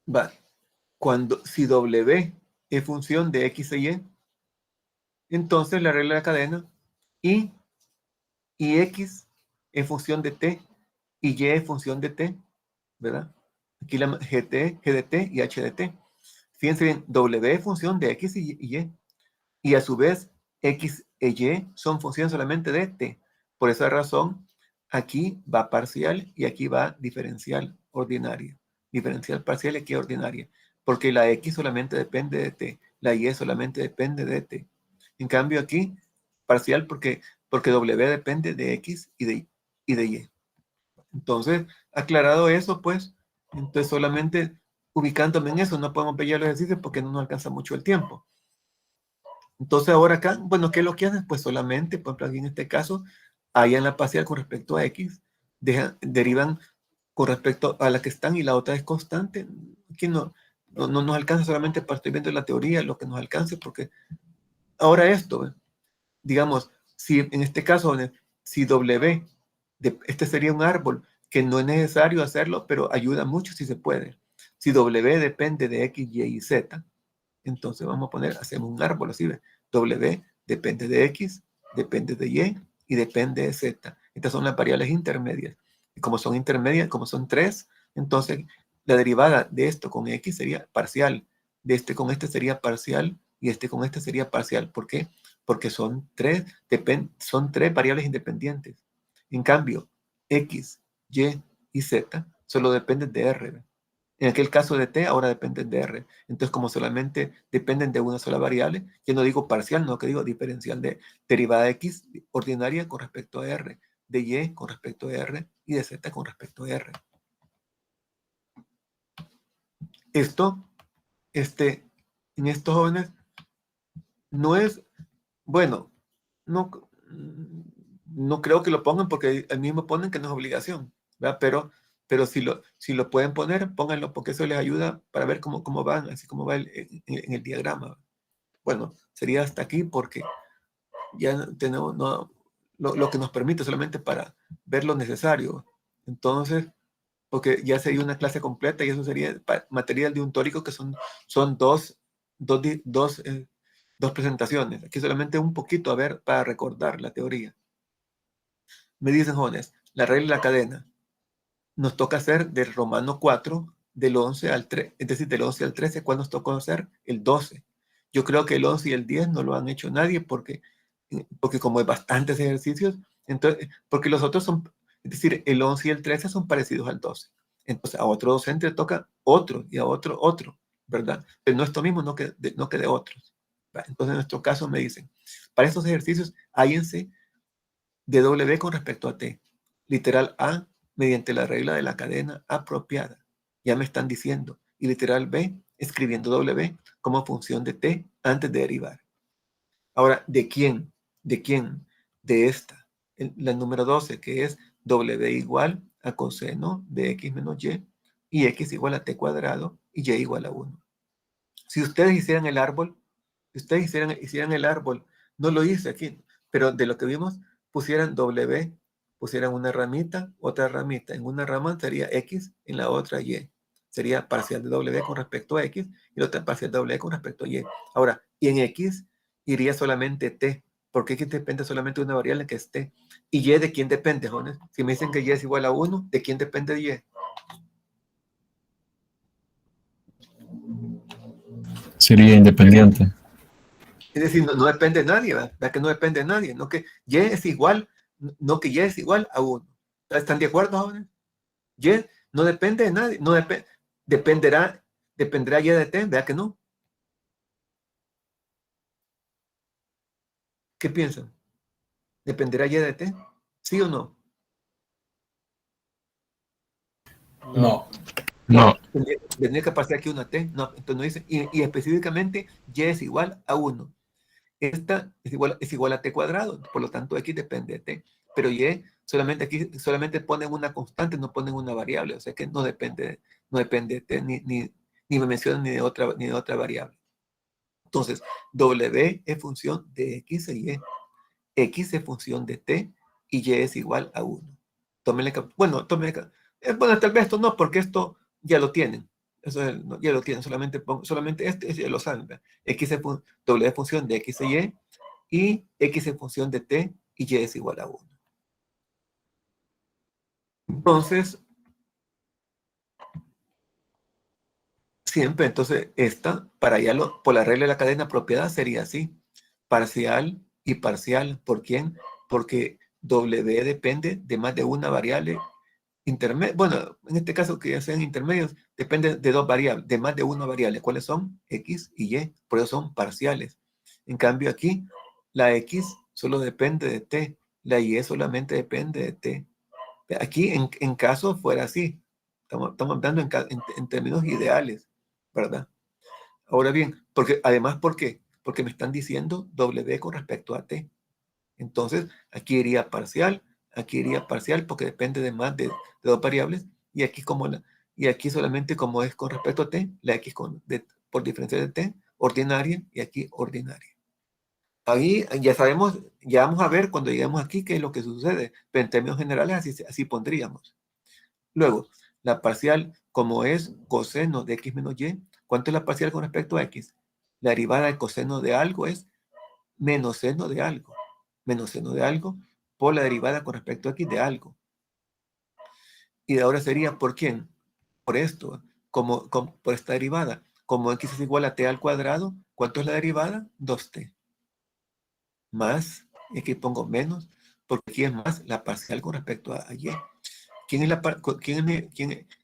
Va. Si W es función de X e Y, entonces la regla de la cadena y X es función de T y Y es función de T, ¿verdad? Aquí la GT, G de T y H de T. Fíjense bien, W es función de X y Y. Y a su vez, X e Y son funciones solamente de T. Por esa razón, aquí va parcial y aquí va diferencial ordinaria. Diferencial parcial y aquí ordinaria. Porque la X solamente depende de T. La Y solamente depende de T. En cambio aquí, parcial porque W depende de X y de Y. Entonces, aclarado eso, pues, entonces solamente ubicándome en eso, no podemos ver ya los ejercicios porque no nos alcanza mucho el tiempo. Entonces ahora acá, bueno, ¿qué es lo que hacen? Pues solamente, por ejemplo, aquí en este caso, allá en la parcial con respecto a X, derivan con respecto a la que están y la otra es constante. Aquí no nos alcanza solamente para estoy viendo la teoría, lo que nos alcance, porque ahora esto, digamos, si en este caso, si W, este sería un árbol, que no es necesario hacerlo, pero ayuda mucho si se puede. Si W depende de X, Y y Z, entonces vamos a poner, hacemos un árbol así, W depende de X, depende de Y y depende de Z. Estas son las variables intermedias. Y como son intermedias, como son 3, entonces la derivada de esto con X sería parcial, de este con este sería parcial y este con este sería parcial. ¿Por qué? Porque son tres variables independientes. En cambio, X, Y y Z solo dependen de R. En aquel caso de T, ahora dependen de R. Entonces, como solamente dependen de una sola variable, yo no digo parcial, no, que digo diferencial de derivada de X ordinaria con respecto a R, de Y con respecto a R y de Z con respecto a R. Esto, en estos jóvenes, no es, bueno, no, no creo que lo pongan porque el mismo ponen que no es obligación, ¿verdad? Pero si lo pueden poner, pónganlo porque eso les ayuda para ver cómo van, así como va en el diagrama. Bueno, sería hasta aquí porque ya tenemos lo que nos permite solamente para ver lo necesario. Entonces, porque ya sería una clase completa y eso sería material de un tórico que son dos presentaciones. Aquí solamente un poquito, a ver, para recordar la teoría. Me dicen, jóvenes, la regla de la cadena. Nos toca hacer del Romano 4, del 11 al 3, es decir, del 11 al 13, ¿cuál nos tocó hacer? El 12. Yo creo que el 11 y el 10 no lo han hecho nadie porque como hay bastantes ejercicios, entonces, porque los otros son, es decir, el 11 y el 13 son parecidos al 12. Entonces, a otro docente le toca otro y a otro, ¿verdad? Pero no es lo mismo, no que de otros. ¿Verdad? Entonces, en nuestro caso me dicen, para estos ejercicios, hállense de W con respecto a T. Literal A, mediante la regla de la cadena apropiada. Ya me están diciendo. Y literal B, escribiendo W como función de T antes de derivar. Ahora, ¿de quién? ¿De quién? De esta. La número 12, que es W igual a coseno de X menos y X igual a T cuadrado y Y igual a 1. Si ustedes hicieran el árbol, hicieran el árbol, no lo hice aquí, pero de lo que vimos, pusieran W, pusieran una ramita, otra ramita. En una rama sería X, en la otra Y. Sería parcial de W con respecto a X y la otra parcial de W con respecto a Y. Ahora, y en X iría solamente T, porque X depende solamente de una variable que es T. ¿Y Y de quién depende, jóvenes? Si me dicen que Y es igual a 1, ¿de quién depende Y? Sería independiente. Es decir, no depende de nadie, ¿verdad? Que no depende de nadie, no que Y es igual, no que Y es igual a 1. ¿Están de acuerdo, jóvenes? Y no depende de nadie, dependerá Y de T, ¿verdad que no? ¿Qué piensan? ¿Dependerá Y de T? ¿Sí o no? No. No, Tendría que aparecer aquí una T. No, entonces no dice. Y específicamente Y es igual a 1. Esta es igual a T cuadrado, por lo tanto X depende de T. Pero Y aquí solamente ponen una constante, no ponen una variable, o sea que no depende de T, ni me mencionan ni de otra variable. Entonces, W es función de X e Y. X es función de T y Y es igual a 1. Bueno, tal vez esto no, porque esto ya lo tienen. Eso ya lo tienen, solamente este ya lo saben. W es función de X e Y X es función de T y Y es igual a 1. Entonces, siempre, entonces, para allá por la regla de la cadena apropiada sería así. Parcial y parcial. ¿Por quién? Porque W depende de más de una variable intermedia. Bueno, en este caso que ya sean intermedios, depende de dos variables, de más de una variable. ¿Cuáles son? X y Y. Por eso son parciales. En cambio aquí, la X solo depende de T. La Y solamente depende de T. Aquí, en caso fuera así. Estamos hablando en términos ideales, ¿verdad? Ahora bien, además, ¿por qué? Porque me están diciendo W con respecto a T. Entonces, aquí iría parcial porque depende de más de dos variables, y aquí solamente como es con respecto a T, la X por diferencia de T, ordinaria, y aquí ordinaria. Ahí ya sabemos, ya vamos a ver cuando lleguemos aquí qué es lo que sucede, pero en términos generales así pondríamos. Luego, la parcial, como es coseno de X menos Y, ¿cuánto es la parcial con respecto a X? La derivada del coseno de algo es menos seno de algo. Menos seno de algo por la derivada con respecto a x de algo. Y ahora sería, ¿por quién? Por esto, por esta derivada. Como x es igual a t al cuadrado, ¿cuánto es la derivada? 2t. Más, y aquí pongo menos, porque aquí es más la parcial con respecto a y. ¿Quién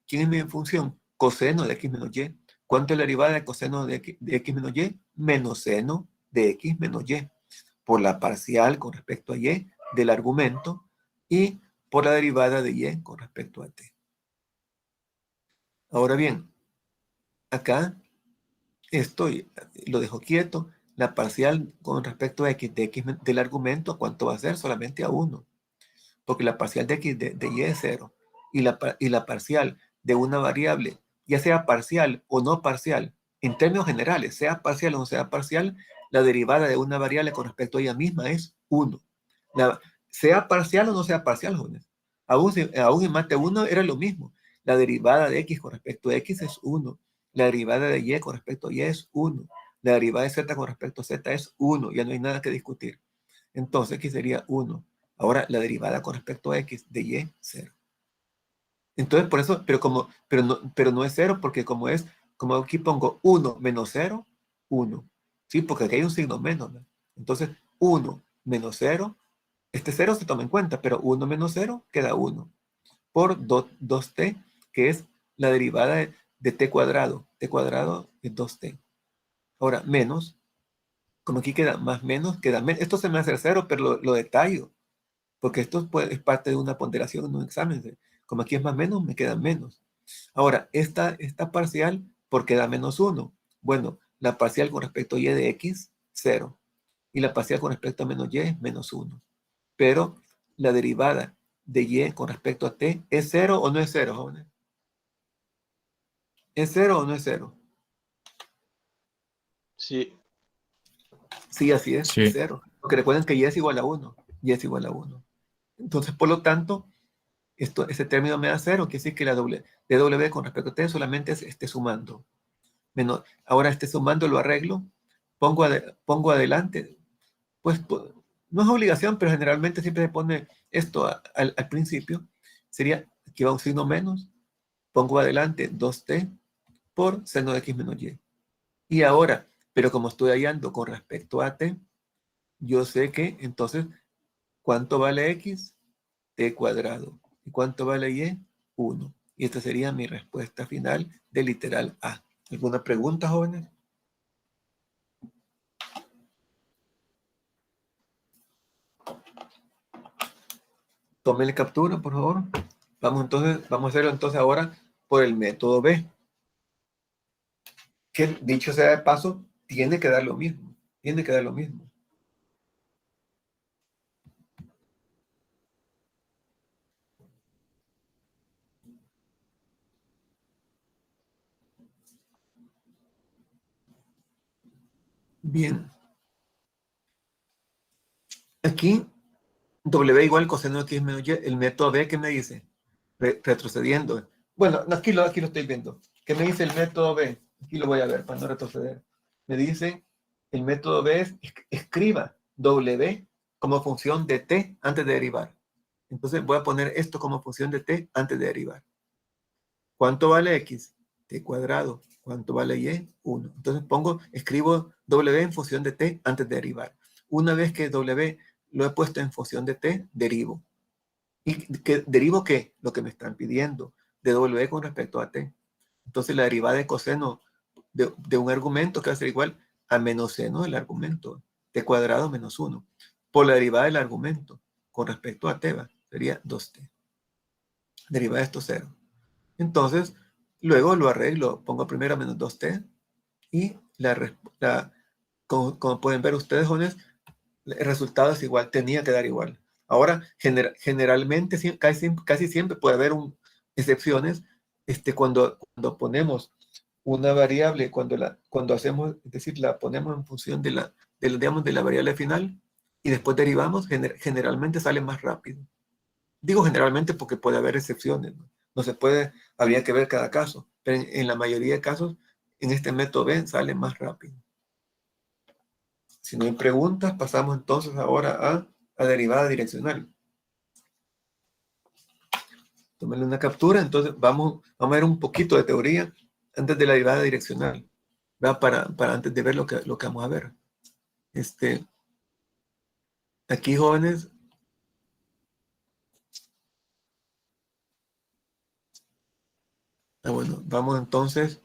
es mi función? Coseno de x menos y. ¿Cuánto es la derivada de coseno de x menos y? Menos seno de x menos y. Por la parcial con respecto a y del argumento y por la derivada de y con respecto a t. Ahora bien, acá lo dejo quieto. La parcial con respecto a x del argumento, ¿cuánto va a ser? Solamente a 1. Porque la parcial de x de y es 0. Y la parcial de una variable, ya sea parcial o no parcial, en términos generales, sea parcial o no sea parcial, la derivada de una variable con respecto a ella misma es 1. Sea parcial o no sea parcial, jóvenes. Aún en mate 1 era lo mismo. La derivada de x con respecto a x es 1. La derivada de y con respecto a y es 1. La derivada de z con respecto a z es 1. Ya no hay nada que discutir. Entonces x sería 1. Ahora la derivada con respecto a x de y, 0. Entonces por eso, pero no es 0 porque como aquí pongo 1 menos 0, 1. ¿Sí? Porque aquí hay un signo menos, ¿no? Entonces 1 menos 0, este 0 se toma en cuenta, pero 1 menos 0 queda 1. Por 2t, que es la derivada de t cuadrado. T cuadrado es 2t. Ahora menos, como aquí queda más menos, queda menos. Esto se me hace 0, pero lo detallo. Porque esto es parte de una ponderación en un examen. Como aquí es más menos, me queda menos. Ahora, esta parcial, ¿por qué da menos 1? Bueno, la parcial con respecto a y de x, 0. Y la parcial con respecto a menos y, menos 1. Pero la derivada de y con respecto a t, ¿es 0 o no es 0, jóvenes? ¿Es 0 o no es 0? Sí. Sí, así es Sí. 0. Porque recuerden que y es igual a 1. Y es igual a 1. Entonces, por lo tanto, ese término me da 0, quiere decir que la dw con respecto a t solamente esté sumando. Ahora sumando lo arreglo, pongo adelante, pues no es obligación, pero generalmente siempre se pone esto al principio, sería que va un signo menos, pongo adelante 2t por seno de x menos y. Y ahora, pero como estoy hallando con respecto a t, yo sé que entonces, ¿cuánto vale x? T cuadrado. ¿Y cuánto vale y? 1. Y esta sería mi respuesta final del literal A. ¿Alguna pregunta, jóvenes? Tómenle captura, por favor. Vamos a hacerlo entonces ahora por el método B. Que dicho sea de paso, tiene que dar lo mismo. Tiene que dar lo mismo. Bien. Aquí, W igual coseno de x menos y. El método B, ¿qué me dice? Retrocediendo. Bueno, aquí lo estoy viendo. ¿Qué me dice el método B? Aquí lo voy a ver para no retroceder. Me dice, el método B es escriba W como función de t antes de derivar. Entonces voy a poner esto como función de t antes de derivar. ¿Cuánto vale x? T cuadrado. ¿Cuánto vale y? 1. Entonces escribo W en función de t antes de derivar. Una vez que W lo he puesto en función de t, derivo. ¿Y derivo qué? Lo que me están pidiendo, de W con respecto a t. Entonces la derivada de coseno de un argumento que va a ser igual a menos seno del argumento, t cuadrado menos 1, por la derivada del argumento con respecto a t, sería 2t. Derivada de esto 0. Entonces, luego lo arreglo, pongo primero menos 2t y como pueden ver ustedes, jóvenes, el resultado es igual, tenía que dar igual. Ahora, generalmente, casi siempre puede haber excepciones cuando ponemos una variable, cuando hacemos, es decir, la ponemos en función digamos, de la variable final y después derivamos, generalmente sale más rápido. Digo generalmente porque puede haber excepciones, ¿no? No se puede, habría que ver cada caso, pero en la mayoría de casos, en este método B sale más rápido. Si no hay preguntas, pasamos entonces ahora a derivada direccional. Tómenle una captura, entonces vamos a ver un poquito de teoría antes de la derivada direccional, ¿verdad? Para antes de ver lo que vamos a ver. Aquí, jóvenes, bueno, vamos entonces.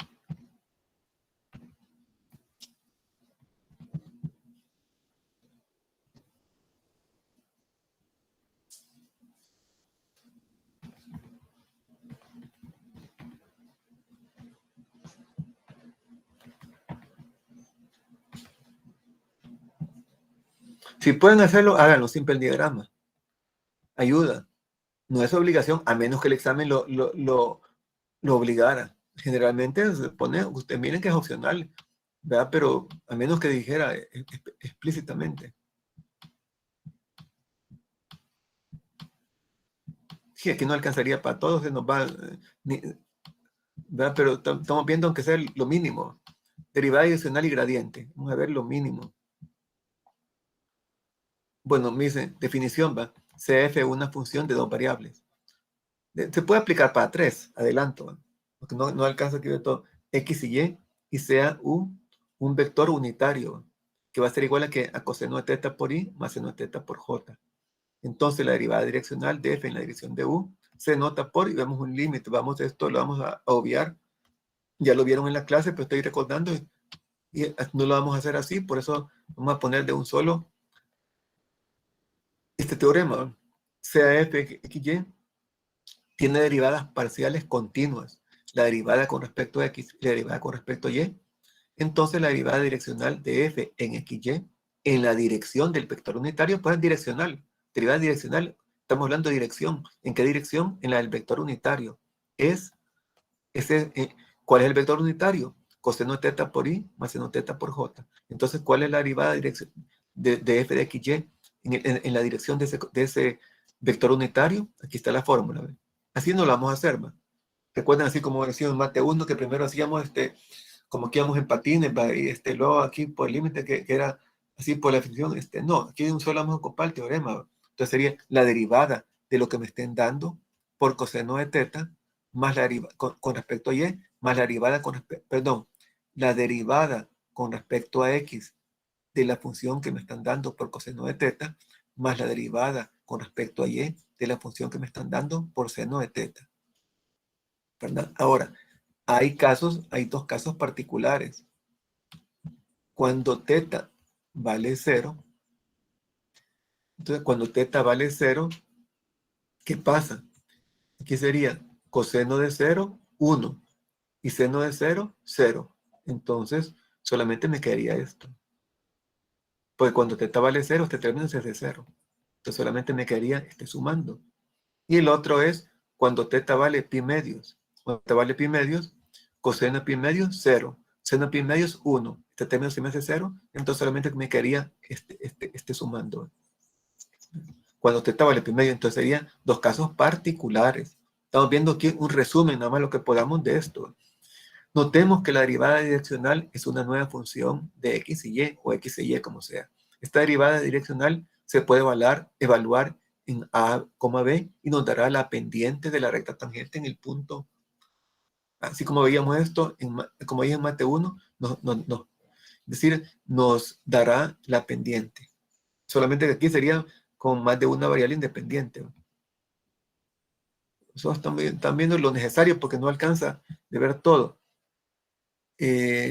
Si pueden hacerlo, háganlo, simple el diagrama. Ayuda. No es obligación, a menos que el examen lo obligara. Generalmente se pone, ustedes miren que es opcional, ¿verdad? Pero a menos que dijera explícitamente. Sí, aquí no alcanzaría para todos, se nos va, ¿verdad? Pero estamos viendo aunque sea lo mínimo. Derivada direccional y gradiente. Vamos a ver lo mínimo. Bueno, me dice, definición, va. CF es una función de dos variables. Se puede aplicar para tres, adelanto, ¿va? Porque no alcanza aquí de todo. X y sea un vector unitario, que va a ser igual a coseno de teta por i más seno de teta por j. Entonces la derivada direccional de f en la dirección de u se nota por, y vemos un límite. Esto lo vamos a obviar. Ya lo vieron en la clase, pero estoy recordando y no lo vamos a hacer así, por eso vamos a poner de un solo este teorema. CAF(xy) tiene derivadas parciales continuas. La derivada con respecto a x y la derivada con respecto a y. Entonces la derivada direccional de f en xy en la dirección del vector unitario, pues es direccional. Derivada direccional, estamos hablando de dirección. ¿En qué dirección? En la del vector unitario. ¿Cuál es el vector unitario? Coseno de teta por i más seno de teta por j. Entonces, ¿cuál es la derivada de f de xy en la dirección de ese vector unitario? Aquí está la fórmula. ¿Ve? Así no lo vamos a hacer. ¿Va? Recuerden, así como decíamos en mate 1, que primero hacíamos como que íbamos en patines, ¿va? Y luego aquí por el límite que era así por la definición. No, aquí de un solo vamos a ocupar el teorema. ¿Va? Entonces sería la derivada de lo que me estén dando por coseno de teta más la derivada con respecto a y, más la derivada la derivada con respecto a x de la función que me están dando por coseno de teta, más la derivada con respecto a y de la función que me están dando por seno de teta. ¿Verdad? Ahora, hay dos casos particulares. Cuando teta vale 0, entonces cuando teta vale 0, ¿qué pasa? Aquí sería coseno de 0, 1, y seno de 0, 0. Entonces, solamente me quedaría esto. Pues cuando teta vale 0, este término es de 0. Entonces, solamente me quedaría sumando. Y el otro es cuando teta vale pi medios. Cuando teta vale pi medios, coseno de pi medios, 0. Seno de pi medios, 1. Este término se me hace 0, entonces solamente me quedaría sumando. Cuando teta vale pi medios, entonces serían dos casos particulares. Estamos viendo aquí un resumen, nada más lo que podamos de esto. Notemos que la derivada direccional es una nueva función de x y y, o x y y, como sea. Esta derivada direccional se puede evaluar en a, b, y nos dará la pendiente de la recta tangente en el punto. Así como veíamos esto, como veíamos en mate 1, es decir, nos dará la pendiente. Solamente que aquí sería con más de una variable independiente. Eso están viendo lo necesario porque no alcanza de ver todo.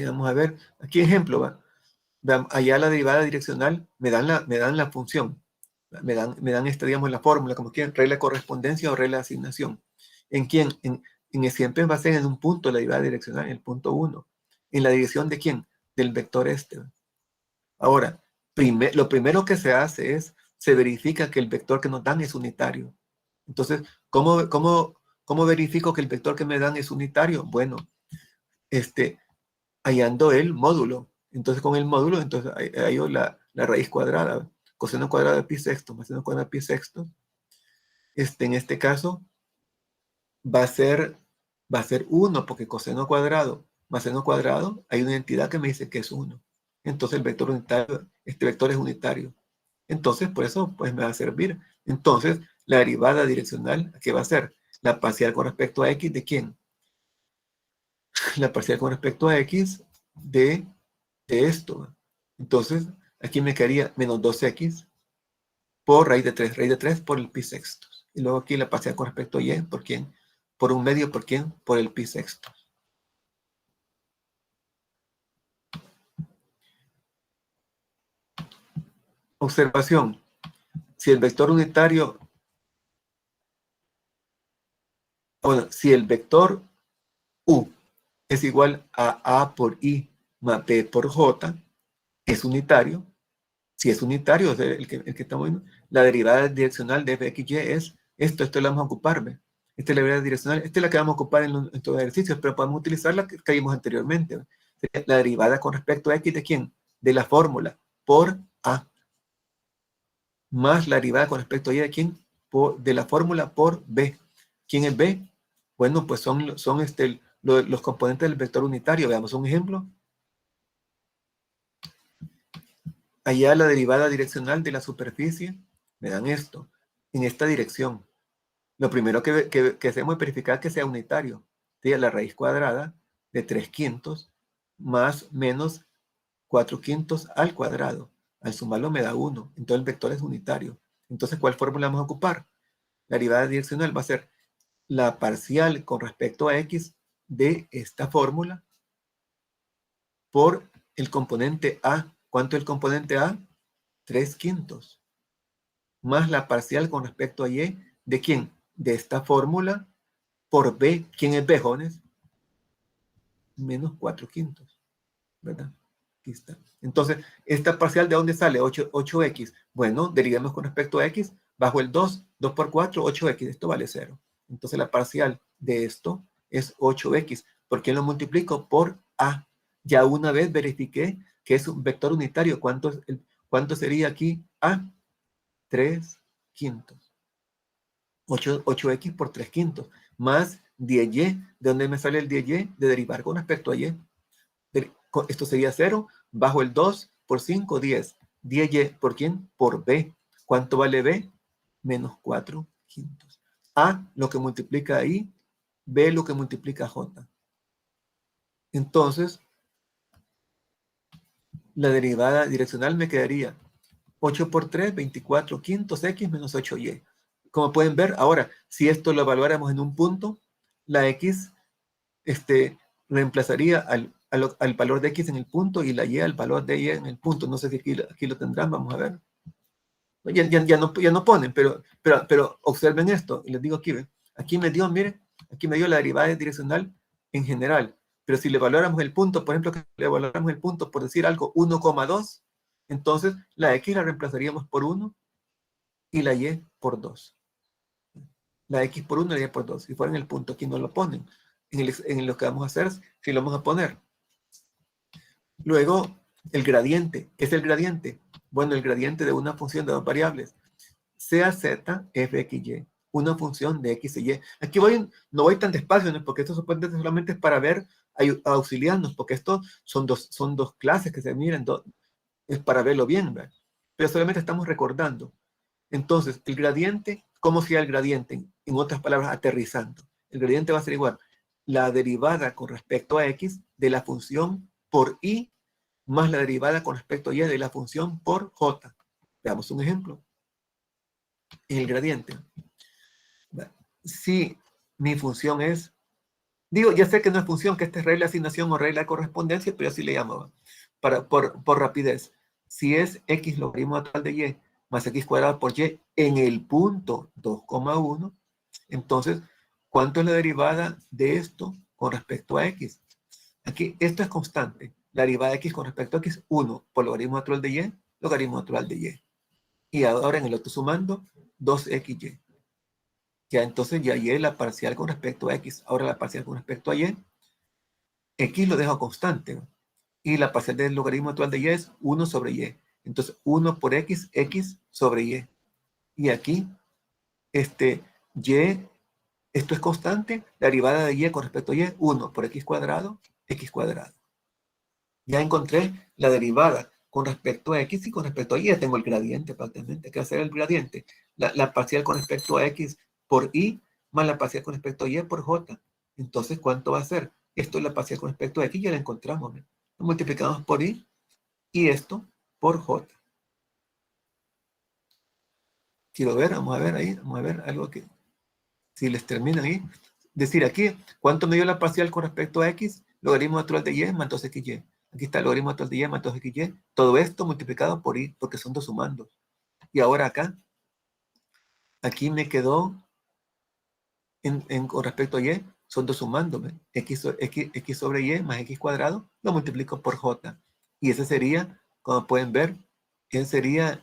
Vamos a ver, aquí ejemplo, ¿va? Allá la derivada direccional me dan la función, me dan digamos, la fórmula, como quieran, regla de correspondencia o regla de asignación. ¿En quién? Siempre va a ser en un punto la derivada direccional, en el punto 1. ¿En la dirección de quién? Del vector ¿va? Ahora, lo primero que se hace es, se verifica que el vector que nos dan es unitario. Entonces, ¿cómo verifico que el vector que me dan es unitario? Bueno, hallando el módulo. Entonces, con el módulo, entonces hallo la raíz cuadrada. Coseno cuadrado de pi sexto más seno cuadrado de pi sexto. En este caso, va a ser 1, porque coseno cuadrado más seno cuadrado, hay una entidad que me dice que es 1. entonces el vector unitario, este vector es unitario. Entonces, por eso, pues me va a servir. Entonces, la derivada direccional, ¿qué va a ser? La parcial con respecto a x, ¿de quién? La parcial con respecto a x de esto. Entonces, aquí me quedaría menos 2x por raíz de 3 por el pi sextos. Y luego aquí la parcial con respecto a y, ¿por quién? Por un medio, ¿por quién? Por el pi sextos. Observación. Si el vector unitario, bueno, si el vector u es igual a por i más b por j, es unitario. Si es unitario, o sea, el que estamos viendo, la derivada direccional de fxy es esto lo vamos a ocupar, ¿ve? Esta es la derivada direccional, esta es la que vamos a ocupar en estos ejercicios, pero podemos utilizar la que vimos anteriormente. Sería la derivada con respecto a x de quién? De la fórmula por a, más la derivada con respecto a y de quién? De la fórmula por b. ¿Quién es b? Bueno, pues son los componentes del vector unitario. Veamos un ejemplo. Allá la derivada direccional de la superficie, me dan esto, en esta dirección. Lo primero que hacemos es verificar que sea unitario. ¿Sí? La raíz cuadrada de 3/5 más menos 4/5 al cuadrado. Al sumarlo me da 1. Entonces el vector es unitario. Entonces, ¿cuál fórmula vamos a ocupar? La derivada direccional va a ser la parcial con respecto a x de esta fórmula por el componente a. ¿Cuánto es el componente a? 3/5. Más la parcial con respecto a y. ¿De quién? De esta fórmula por b. ¿Quién es b, jóvenes? Menos 4/5. ¿Verdad? Aquí está. Entonces, ¿esta parcial de dónde sale? 8x. Bueno, derivemos con respecto a x. Bajo el 2, 2 por 4, 8x. Esto vale 0. Entonces, la parcial de esto es 8x. ¿Por qué lo multiplico? Por a. Ya una vez verifiqué que es un vector unitario. ¿Cuánto sería aquí? A. 3/5. 8x por 3/5. Más 10y. ¿De dónde me sale el 10y? De derivar con respecto a y. Esto sería 0, bajo el 2 por 5, 10. 10y, ¿por quién? Por b. ¿Cuánto vale b? Menos 4/5. A, lo que multiplica ahí, b, lo que multiplica j. Entonces, la derivada direccional me quedaría 8 por 3, 24/5 menos 8y. Como pueden ver, ahora, si esto lo evaluáramos en un punto, la x reemplazaría al valor de x en el punto y la y al valor de y en el punto. No sé si aquí lo tendrán, vamos a ver. Ya no ponen, pero observen esto, y les digo aquí, ¿ve? Aquí me dio, miren, aquí me dio la derivada direccional en general, pero si le evaluáramos el punto, por ejemplo, que le evaluáramos el punto por decir algo 1,2, entonces la x la reemplazaríamos por 1 y la y por 2. La x por 1 y la y por 2. Si fuera en el punto, aquí no lo ponen. En lo que vamos a hacer, si lo vamos a poner. Luego, el gradiente. ¿Qué es el gradiente? Bueno, el gradiente de una función de dos variables. Sea z, f, x, y. Una función de x y y. Aquí no voy tan despacio, ¿no? Porque esto solamente es para ver, auxiliarnos, porque estos son dos clases que se miran, es para verlo bien, ¿verdad? Pero solamente estamos recordando. Entonces, el gradiente, ¿cómo sería el gradiente? En otras palabras, aterrizando. El gradiente va a ser igual. La derivada con respecto a x de la función por y más la derivada con respecto a y de la función por j. Veamos un ejemplo. En el gradiente. Si mi función es, digo, ya sé que no es función, que esta es regla de asignación o regla de correspondencia, pero así le llamaba, por rapidez. Si es x logaritmo natural de y más x cuadrado por y en el punto 2,1, entonces, ¿cuánto es la derivada de esto con respecto a x? Aquí, esto es constante. La derivada de x con respecto a x, 1 por logaritmo natural de y, logaritmo natural de y. Y ahora en el otro sumando, 2xy. Ya entonces ya y la parcial con respecto a x. Ahora la parcial con respecto a y. X lo dejo constante. Y la parcial del logaritmo natural de y es 1 sobre y. Entonces 1 por x, x sobre y. Y aquí, y, esto es constante. La derivada de y con respecto a y, 1 por x cuadrado, x cuadrado. Ya encontré la derivada con respecto a x y con respecto a y. Ya tengo el gradiente prácticamente. ¿Qué hacer el gradiente? La parcial con respecto a x por y más la parcial con respecto a y por j. Entonces, ¿cuánto va a ser? Esto es la parcial con respecto a x, ya la encontramos. ¿Ve? Lo multiplicamos por y esto por j. Quiero ver, vamos a ver ahí, vamos a ver algo que, si les termina ahí. Decir aquí, ¿cuánto me dio la parcial con respecto a x? Logaritmo natural de y más 2xy. Aquí está el logaritmo natural de y más 2xy. Todo esto multiplicado por y, porque son dos sumandos. Y ahora acá, aquí me quedó, con respecto a y, son dos sumandos. X sobre y más x cuadrado, lo multiplico por j. Y ese sería, como pueden ver, ese sería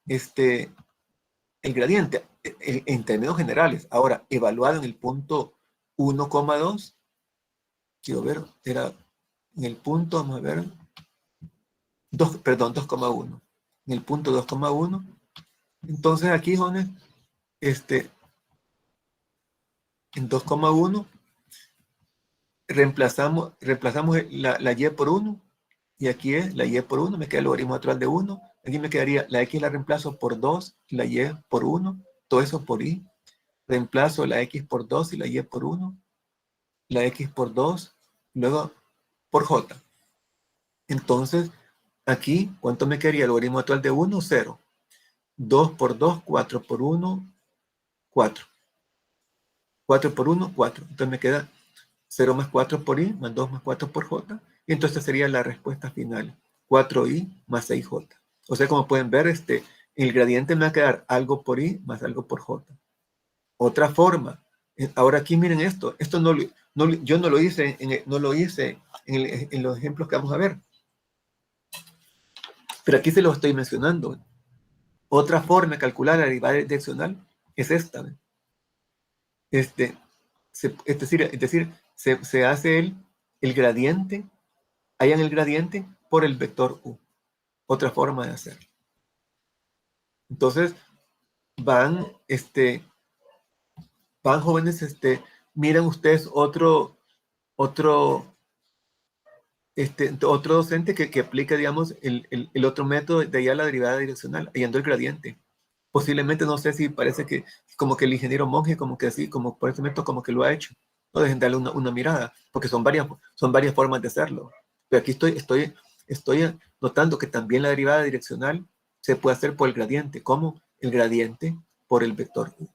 el gradiente en términos generales. Ahora, evaluado en el punto 1,2, quiero ver, era en el punto, vamos a ver, 2,1. En el punto 2,1. Entonces aquí, jóvenes, en 2,1 reemplazamos la y por 1, y aquí es la y por 1, me queda el logaritmo natural de 1. Aquí me quedaría la x la reemplazo por 2, la y por 1, todo eso por y. Reemplazo la x por 2 y la y por 1, la x por 2, luego por j. Entonces, aquí, ¿cuánto me quedaría? El logaritmo natural de 1, 0. 2 por 2, 4 por 1, 4. 4 por 1, 4. Entonces me queda 0 más 4 por i, más 2 más 4 por j. Y entonces sería la respuesta final. 4i más 6j. O sea, como pueden ver, el gradiente me va a quedar algo por i más algo por j. Otra forma. Ahora aquí miren esto. Esto yo no lo hice, en los ejemplos que vamos a ver. Pero aquí se lo estoy mencionando. Otra forma de calcular la derivada direccional es esta. Es decir, se hace el gradiente, hallan el gradiente por el vector u. Otra forma de hacerlo. Entonces, van jóvenes, miren ustedes otro docente que aplica, digamos, el otro método de hallar la derivada direccional, hallando el gradiente. Posiblemente, no sé si parece que como que el ingeniero Monge, como que así, como por este método, como que lo ha hecho. No dejen darle una mirada, porque son varias formas de hacerlo. Pero aquí estoy notando que también la derivada direccional se puede hacer por el gradiente, como el gradiente por el vector u.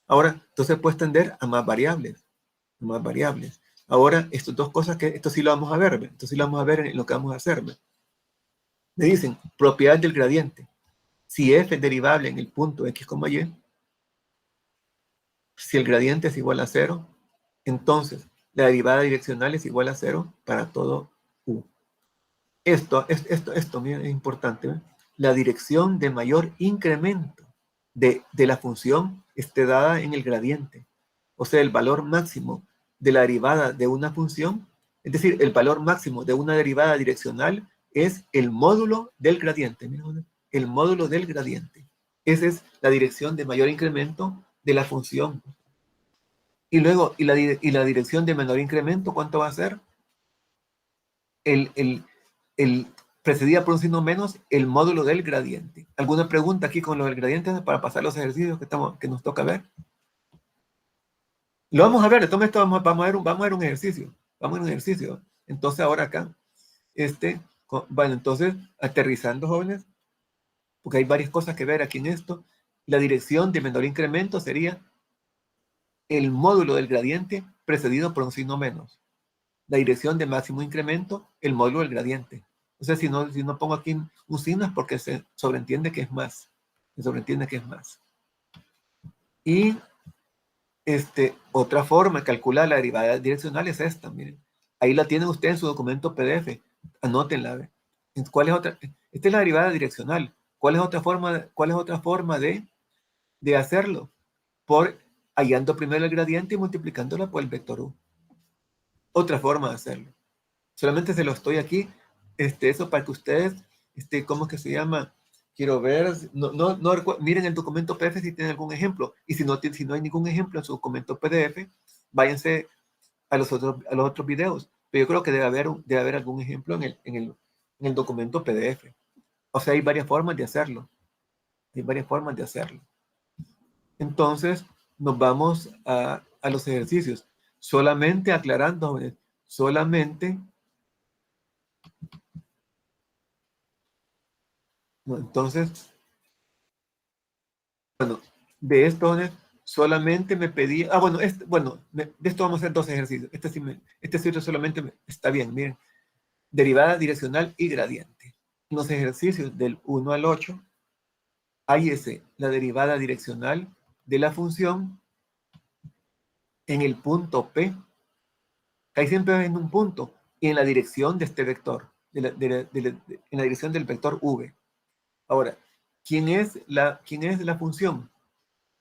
Ahora, entonces puede extender a más variables, Ahora, estas dos cosas, esto sí lo vamos a ver, esto sí lo vamos a ver en lo que vamos a hacer. Me dicen, propiedad del gradiente. Si f es derivable en el punto x, y, si el gradiente es igual a 0, entonces la derivada direccional es igual a 0 para todo u. Esto miren, es importante. ¿Ve? La dirección de mayor incremento de la función esté dada en el gradiente. O sea, el valor máximo de la derivada de una función, es decir, el valor máximo de una derivada direccional es el módulo del gradiente. Miren, el módulo del gradiente. Esa es la dirección de mayor incremento de la función. Y luego, y la dirección de menor incremento, ¿cuánto va a ser? Precedida por un signo menos, el módulo del gradiente. ¿Alguna pregunta aquí con lo del gradiente para pasar los ejercicios que nos toca ver? Lo vamos a ver, entonces esto vamos a ver un ejercicio. Vamos a ver un ejercicio. Entonces ahora acá, bueno, entonces, aterrizando, jóvenes, porque hay varias cosas que ver aquí en esto. La dirección de menor incremento sería el módulo del gradiente precedido por un signo menos. La dirección de máximo incremento, el módulo del gradiente. O sea, si no pongo aquí un signo es porque se sobreentiende que es más. Se sobreentiende que es más. Y otra forma de calcular la derivada direccional es esta, miren. Ahí la tienen ustedes en su documento PDF. Anótenla. ¿Cuál es otra? Esta es la derivada direccional. ¿Cuál es otra forma de hacerlo? Hallando primero el gradiente y multiplicándola por el vector u. Otra forma de hacerlo. Solamente se lo estoy aquí, eso para que ustedes, ¿cómo es que se llama? Quiero ver, miren el documento PDF si tienen algún ejemplo, y si no hay ningún ejemplo en su documento PDF, váyanse a los otros videos, pero yo creo que debe haber algún ejemplo en el documento PDF. O sea, hay varias formas de hacerlo. Hay varias formas de hacerlo. Entonces, nos vamos a los ejercicios. Solamente aclarando, jóvenes, solamente... No, entonces, bueno, de esto, jóvenes, solamente me pedía... Ah, bueno, de esto vamos a hacer 2 ejercicios. Este solamente está bien, miren. Derivada direccional y gradiente. En los ejercicios del 1 al 8, hállese la derivada direccional de la función en el punto P, que ahí siempre en un punto, y en la dirección de este vector, en la dirección del vector V. Ahora, ¿quién es la función?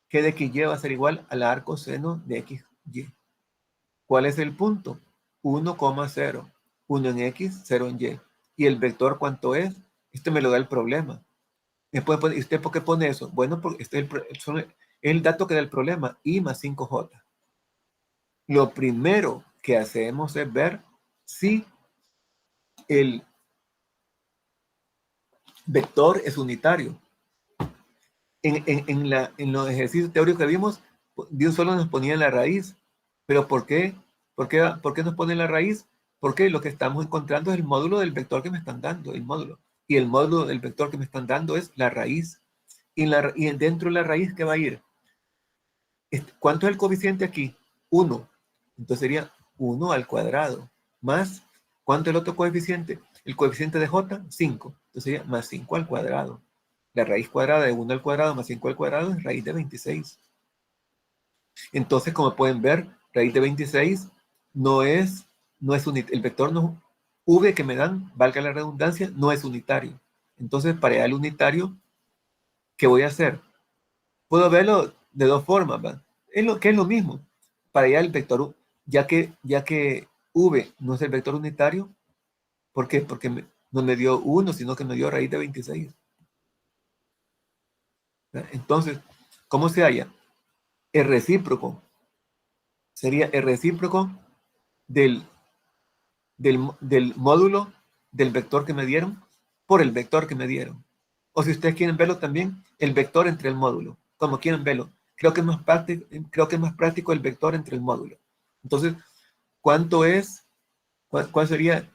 Que de que y va a ser igual al arco seno de XY. ¿Cuál es el punto? 1,0. 1 en X, 0 en Y. ¿Y el vector cuánto es? Este me lo da el problema. ¿Y usted por qué pone eso? Bueno, porque este es el dato que da el problema, I más 5J. Lo primero que hacemos es ver si el vector es unitario. En los ejercicios teóricos que vimos, de un solo nos ponía la raíz. ¿Pero por qué? ¿Por qué nos pone la raíz? Porque lo que estamos encontrando es el módulo del vector que me están dando, el módulo. Y el módulo del vector que me están dando es la raíz. Y dentro de la raíz, ¿qué va a ir? ¿Cuánto es el coeficiente aquí? 1. Entonces sería 1 al cuadrado. Más, ¿cuánto es el otro coeficiente? El coeficiente de J, 5. Entonces sería más 5 al cuadrado. La raíz cuadrada de 1 al cuadrado más 5 al cuadrado es raíz de 26. Entonces, como pueden ver, raíz de 26 no es el vector no, V que me dan, valga la redundancia, no es unitario. Entonces, para el unitario, ¿qué voy a hacer? Puedo verlo de 2 formas, ¿va? Que es lo mismo. Para allá el vector, ya que V no es el vector unitario, ¿por qué? Porque no me dio 1, sino que me dio raíz de 26. Entonces, ¿cómo se halla? El recíproco sería el recíproco del módulo del vector que me dieron por el vector que me dieron. O si ustedes quieren verlo también, el vector entre el módulo, como quieren verlo. Creo que es más práctico el vector entre el módulo. Entonces, ¿cuánto sería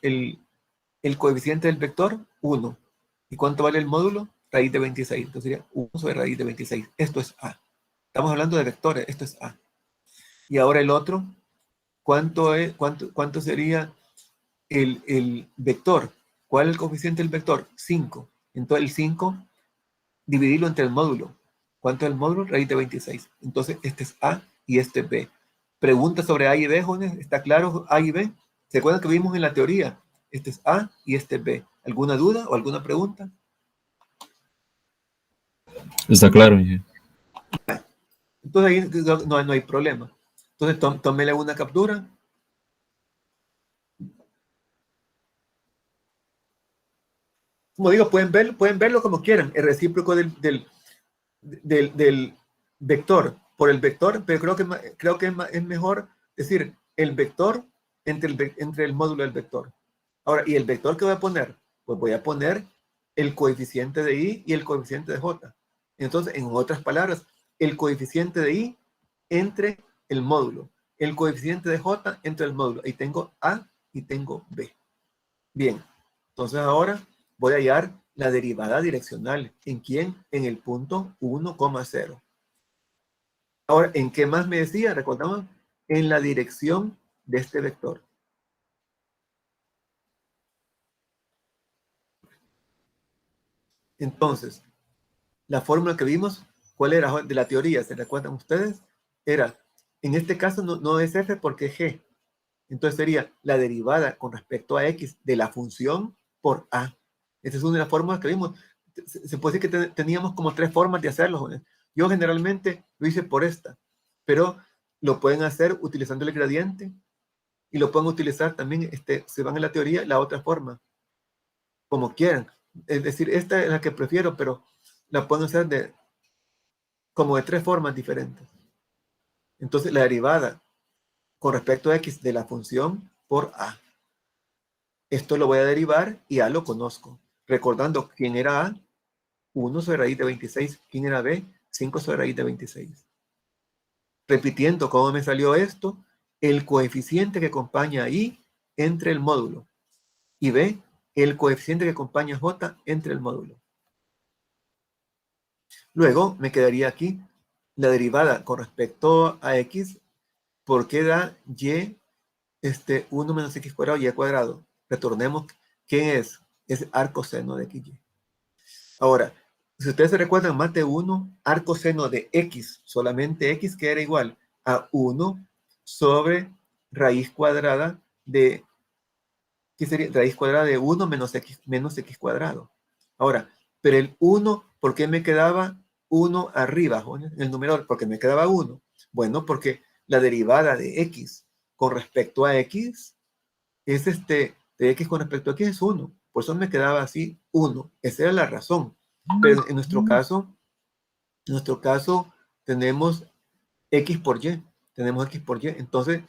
el coeficiente del vector? 1. ¿Y cuánto vale el módulo? Raíz de 26. Entonces sería 1 sobre raíz de 26. Esto es A. Estamos hablando de vectores. Esto es A. Y ahora el otro, ¿cuánto sería el vector? ¿Cuál es el coeficiente del vector? 5. Entonces el 5, dividirlo entre el módulo. ¿Cuánto es el módulo? Raíz de 26. Entonces este es A y este es B. Pregunta sobre A y B, jóvenes. ¿Está claro A y B? ¿Se acuerdan que vimos en la teoría? Este es A y este es B. ¿Alguna duda o alguna pregunta? Está claro, Inge. Entonces ahí no hay problema. Entonces tómele una captura. Como digo, pueden verlo como quieran. El recíproco del vector por el vector, pero creo que es mejor decir el vector entre el módulo del vector. Ahora, ¿y el vector que voy a poner? Pues voy a poner el coeficiente de I y el coeficiente de J. Entonces, en otras palabras, el coeficiente de I entre el módulo, el coeficiente de J entre el módulo. Ahí tengo A y tengo B. Bien, entonces ahora voy a hallar la derivada direccional. ¿En quién? En el punto 1,0. Ahora, ¿en qué más me decía? ¿Recordamos? En la dirección de este vector. Entonces, la fórmula que vimos, ¿cuál era de la teoría? ¿Se recuerdan ustedes? Era, en este caso no es f porque es g. Entonces sería la derivada con respecto a x de la función por a. Esa es una de las fórmulas que vimos. Se puede decir que teníamos como 3 formas de hacerlo. Yo generalmente lo hice por esta, pero lo pueden hacer utilizando el gradiente y lo pueden utilizar también, se van en la teoría, la otra forma, como quieran. Es decir, esta es la que prefiero, pero la pueden hacer como de 3 formas diferentes. Entonces, la derivada con respecto a x de la función por a. Esto lo voy a derivar y a lo conozco. Recordando quién era a, 1 sobre raíz de 26. ¿Quién era b? 5 sobre raíz de 26. Repitiendo cómo me salió esto, el coeficiente que acompaña a i entre el módulo. Y b, el coeficiente que acompaña a j entre el módulo. Luego me quedaría aquí la derivada con respecto a x, porque da y 1 menos x cuadrado y cuadrado. Retornemos, ¿qué es? Es arcoseno de xy. Ahora, si ustedes se recuerdan, mate 1, arcoseno de x, solamente x, que era igual a 1 sobre raíz cuadrada de, ¿qué sería? Raíz cuadrada de 1 menos x cuadrado. Ahora, pero el 1, ¿por qué me quedaba 1 arriba, en el numerador? Porque me quedaba 1. Bueno, porque la derivada de x con respecto a x es de x con respecto a x es 1. Por eso me quedaba así 1. Esa era la razón. Pero en nuestro caso tenemos x por y. Tenemos x por y. Entonces,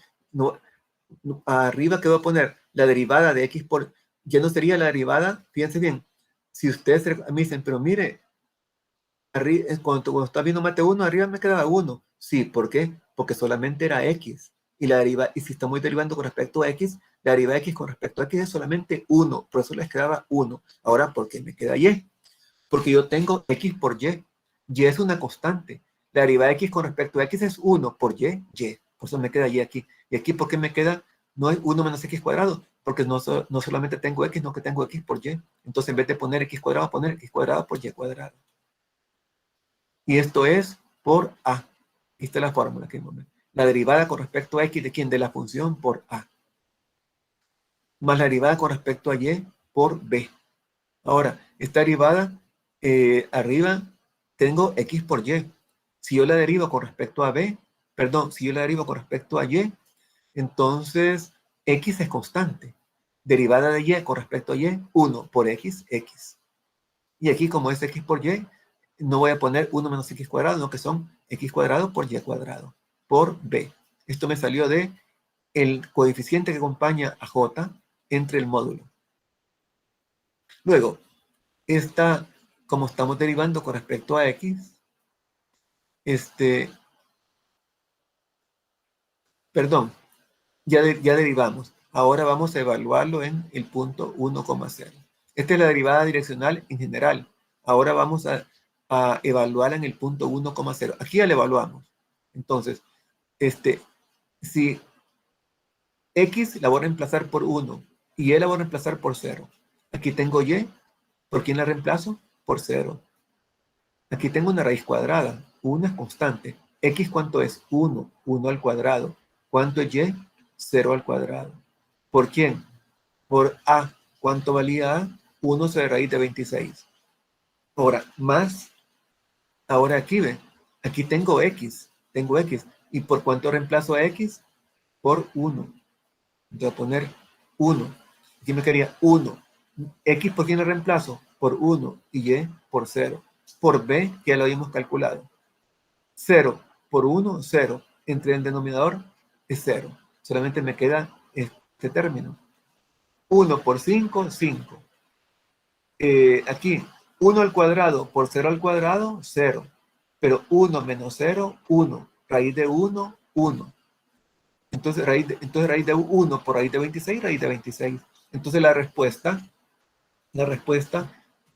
arriba, ¿qué voy a poner? La derivada de x por... Ya no sería la derivada, fíjense bien. Si ustedes me dicen, pero mire, cuando está viendo mate 1, arriba me quedaba 1. Sí, ¿por qué? Porque solamente era x. Y si estamos derivando con respecto a x, la derivada de x con respecto a x es solamente 1. Por eso les quedaba 1. Ahora, ¿por qué me queda y? Porque yo tengo x por y. Y es una constante. La derivada de x con respecto a x es 1 por y. Por eso me queda y aquí. Y aquí, ¿por qué me queda? No es 1 menos x cuadrado. Porque no solamente tengo x, sino que tengo x por y. Entonces, en vez de poner x cuadrado, poner x cuadrado por y cuadrado. Y esto es por a. Esta es la fórmula que vamos a ver. La derivada con respecto a x de quién? De la función por a. Más la derivada con respecto a y por b. Ahora, esta derivada, arriba tengo x por y. Si yo la derivo con respecto a b, si yo la derivo con respecto a y, entonces x es constante. Derivada de y con respecto a y, 1 por x, x. Y aquí, como es x por y, no voy a poner 1 menos x cuadrado, sino que son x cuadrado por y cuadrado, por b. Esto me salió de el coeficiente que acompaña a j entre el módulo. Luego, como estamos derivando con respecto a x, ya derivamos. Ahora vamos a evaluarlo en el punto 1,0. Esta es la derivada direccional en general. Ahora vamos a evaluarla en el punto 1,0. Aquí ya la evaluamos. Entonces, si x la voy a reemplazar por 1 y y la voy a reemplazar por 0. Aquí tengo y. ¿Por quién la reemplazo? Por 0. Aquí tengo una raíz cuadrada. 1 es constante. X, ¿cuánto es? 1. 1 al cuadrado. ¿Cuánto es y? 0 al cuadrado. ¿Por quién? Por a. ¿Cuánto valía a? 1 sobre raíz de 26. Ahora, más. Ahora aquí, ¿ve? Aquí tengo x. Tengo x. ¿Y por cuánto reemplazo a x? Por 1. Voy a poner 1. Aquí me quedaría 1. X, ¿por quién lo reemplazo? Por 1. Y y por 0. Por b, que ya lo habíamos calculado. 0 por 1, 0. Entre el denominador es 0. Solamente me queda este término. 1 por 5, 5. Aquí, 1 al cuadrado por 0 al cuadrado, 0. Pero 1 menos 0, 1. Raíz de 1, 1. Entonces raíz de 1 por raíz de 26, raíz de 26. Entonces la respuesta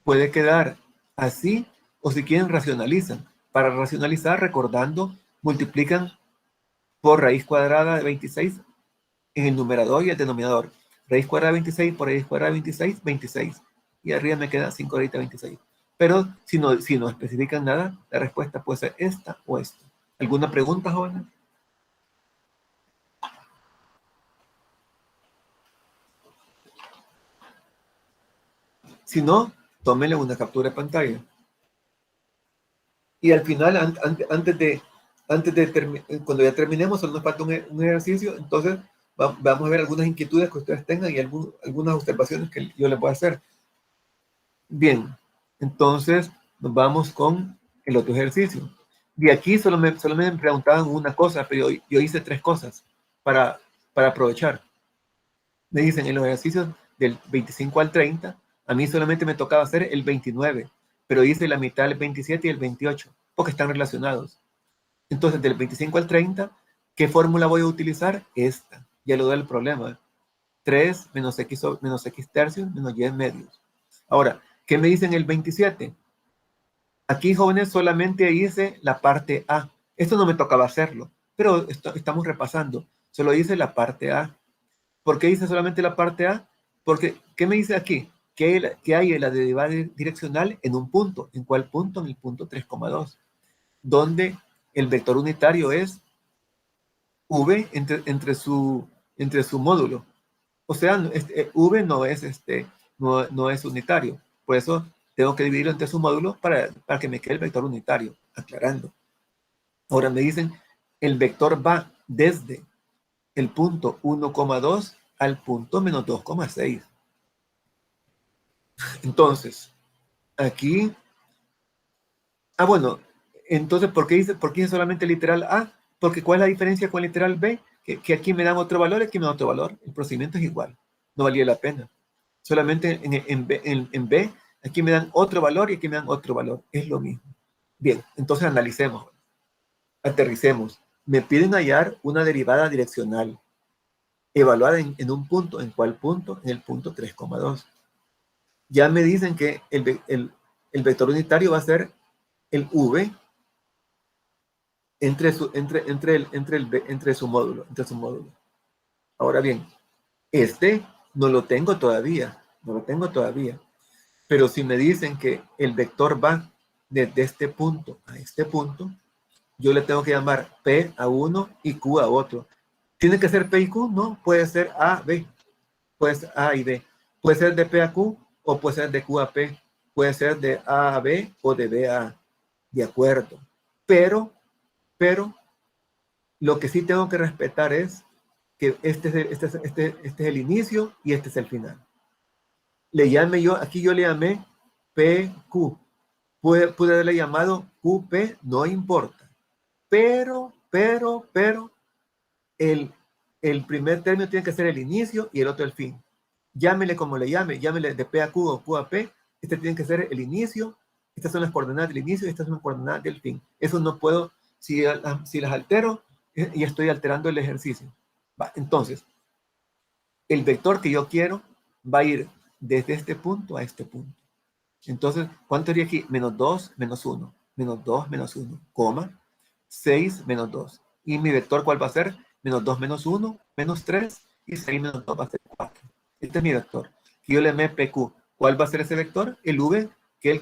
puede quedar así, o si quieren racionalizan. Para racionalizar, recordando, multiplican por raíz cuadrada de 26 en el numerador y el denominador. Raíz cuadrada de 26 por raíz cuadrada de 26, 26. Y arriba me queda 5 raíz de 26. Pero si no especifican nada, la respuesta puede ser esta o esta. ¿Alguna pregunta, jóvenes? Si no, tómenle una captura de pantalla. Y al final, cuando ya terminemos, solo nos falta un ejercicio, entonces vamos a ver algunas inquietudes que ustedes tengan y algunas observaciones que yo les voy a hacer. Bien, entonces nos vamos con el otro ejercicio. De aquí solo me preguntaban una cosa, pero yo hice 3 cosas. para aprovechar. Me dicen en los ejercicios del 25 al 30, a mí solamente me tocaba hacer el 29, pero hice la mitad del 27 y el 28, porque están relacionados. Entonces, del 25 al 30, ¿qué fórmula voy a utilizar? Esta. Ya lo da el problema. 3 menos x tercios menos y medios. Ahora, ¿qué me dicen el 27? Aquí, jóvenes, solamente hice la parte A. Esto no me tocaba hacerlo, pero estamos repasando. Solo hice la parte A. ¿Por qué hice solamente la parte A? Porque, ¿qué me dice aquí? Que hay la derivada direccional en un punto. ¿En cuál punto? En el punto 3,2, donde el vector unitario es v entre su módulo. O sea, v no es unitario. Por eso tengo que dividirlo entre su módulo para que me quede el vector unitario, aclarando. Ahora me dicen, el vector va desde el punto 1,2 al punto menos 2,6. Entonces, aquí... bueno, entonces, ¿por qué hice solamente literal A? Porque ¿cuál es la diferencia con literal B? Que aquí me dan otro valor y aquí me dan otro valor. El procedimiento es igual. No valía la pena. Solamente en B, aquí me dan otro valor y aquí me dan otro valor. Es lo mismo. Bien, entonces analicemos. Aterricemos. Me piden hallar una derivada direccional. Evaluada en un punto. ¿En cuál punto? En el punto 3,2. Ya me dicen que el vector unitario va a ser el V entre su módulo. Ahora bien, no lo tengo todavía. Pero si me dicen que el vector va desde este punto a este punto, yo le tengo que llamar P a uno y Q a otro. ¿Tiene que ser P y Q? No, puede ser A, B. Puede ser A y B. Puede ser de P a Q o puede ser de Q a P. Puede ser de A a B o de B a A. De acuerdo. Pero, lo que sí tengo que respetar es que este es el inicio y este es el final. Aquí yo le llamé PQ. Pude haberle llamado QP, no importa. Pero, el primer término tiene que ser el inicio y el otro el fin. Llámele como le llámele de P a Q o Q a P. Este tiene que ser el inicio. Estas son las coordenadas del inicio y estas son las coordenadas del fin. Eso no puedo, si las altero, y estoy alterando el ejercicio. Entonces, el vector que yo quiero va a ir desde este punto a este punto. Entonces, ¿cuánto sería aquí? Menos 2, menos 1. Menos 2, menos 1, coma. 6, menos 2. ¿Y mi vector cuál va a ser? Menos 2, menos 1, menos 3. Y 6 menos 2 va a ser 4. Este es mi vector. Que yo le llamé PQ. ¿Cuál va a ser ese vector? El V, que es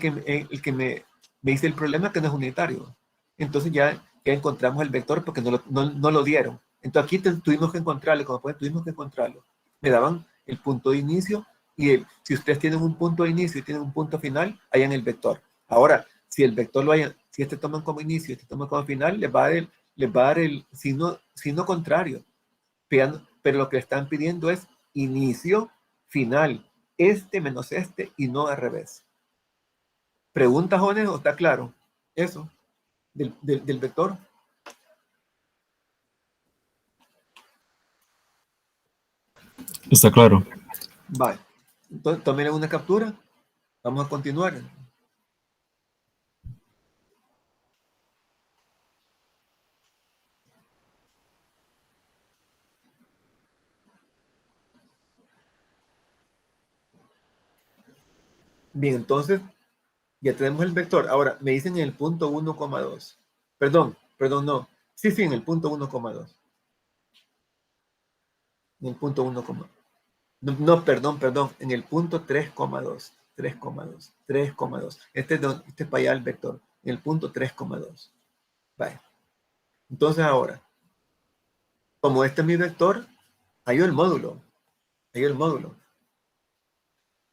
el que me dice el problema, que no es unitario. Entonces ya encontramos el vector porque no lo dieron. Entonces aquí tuvimos que encontrarlo. Como pueden, tuvimos que encontrarlo. Me daban el punto de inicio y si ustedes tienen un punto de inicio y tienen un punto final, hayan el vector. Ahora, si el vector si este toman como inicio y este toman como final, les va a dar el signo contrario. Pero lo que están pidiendo es inicio, final. Este menos este y no al revés. ¿Preguntas, jóvenes, o está claro? Eso, del vector. Está claro. Vale. Entonces, tomen una captura. Vamos a continuar. Bien, entonces ya tenemos el vector. Ahora, me dicen en el punto 1,2. Perdón, no. Sí, en el punto 1,2. En el punto 1,2. No, perdón. En el punto 3,2. 3,2. Este es para allá el vector. En el punto 3,2. Vale. Entonces ahora, como este es mi vector, hallo el módulo.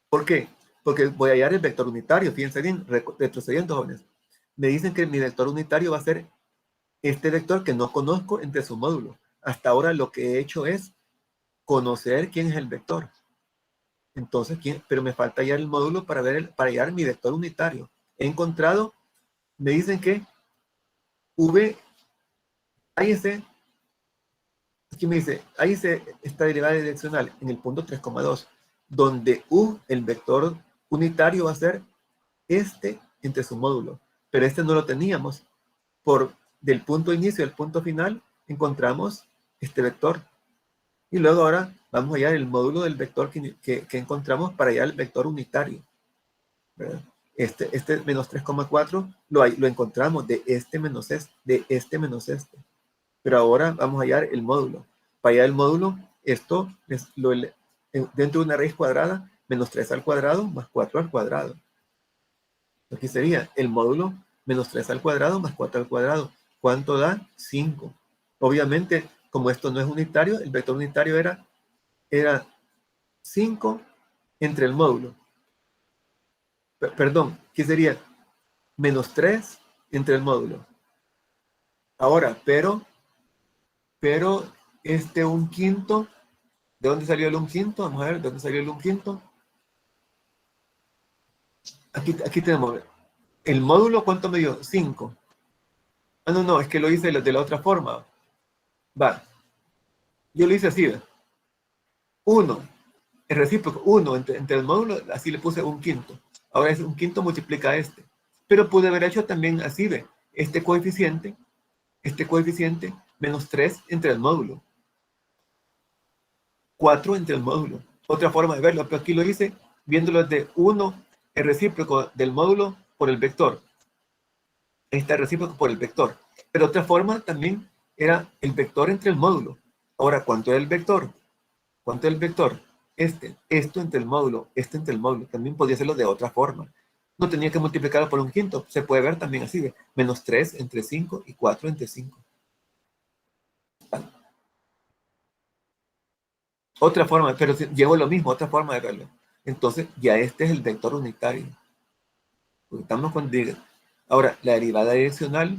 ¿Por qué? Porque voy a hallar el vector unitario. Fíjense bien, retrocediendo, jóvenes. Me dicen que mi vector unitario va a ser este vector que no conozco entre su módulo. Hasta ahora lo que he hecho es conocer quién es el vector. Entonces, pero me falta hallar el módulo para hallar mi vector unitario. He encontrado, me dicen que V, Aquí me dice, ahí está derivada direccional en el punto 3,2, donde U, el vector unitario, va a ser este entre su módulo. Pero este no lo teníamos. Del punto inicio al punto final encontramos este vector. Y luego ahora vamos a hallar el módulo del vector que encontramos para hallar el vector unitario, ¿verdad? Este menos 3,4 lo encontramos de este menos este. Pero ahora vamos a hallar el módulo. Para hallar el módulo, esto es dentro de una raíz cuadrada, menos 3 al cuadrado más 4 al cuadrado. Aquí sería el módulo menos 3 al cuadrado más 4 al cuadrado. ¿Cuánto da? 5. Obviamente, como esto no es unitario, el vector unitario era 5 entre el módulo. Perdón, ¿qué sería? Menos 3 entre el módulo. Ahora, pero un quinto, ¿de dónde salió el un quinto? Vamos a ver, ¿de dónde salió el un quinto? Aquí tenemos el módulo, ¿cuánto me dio? 5. Ah, no, es que lo hice de la otra forma. Va, yo lo hice así, ¿ve? 1, el recíproco, 1 entre el módulo, así le puse un quinto. Ahora es un quinto multiplica este. Pero pude haber hecho también así, ¿ve? Este coeficiente, menos 3 entre el módulo. 4 entre el módulo. Otra forma de verlo, pero aquí lo hice viéndolo desde 1, el recíproco del módulo por el vector. Ahí está el recíproco por el vector. Pero otra forma también era el vector entre el módulo. Ahora, ¿cuánto es el vector? ¿Cuánto es el vector? Esto entre el módulo, este entre el módulo. También podía hacerlo de otra forma. No tenía que multiplicarlo por un quinto. Se puede ver también así, ¿ve? Menos 3 entre 5 y 4 entre 5. Otra forma, pero llevo lo mismo, otra forma de verlo. Entonces, ya este es el vector unitario. Porque estamos con... Ahora, la derivada direccional,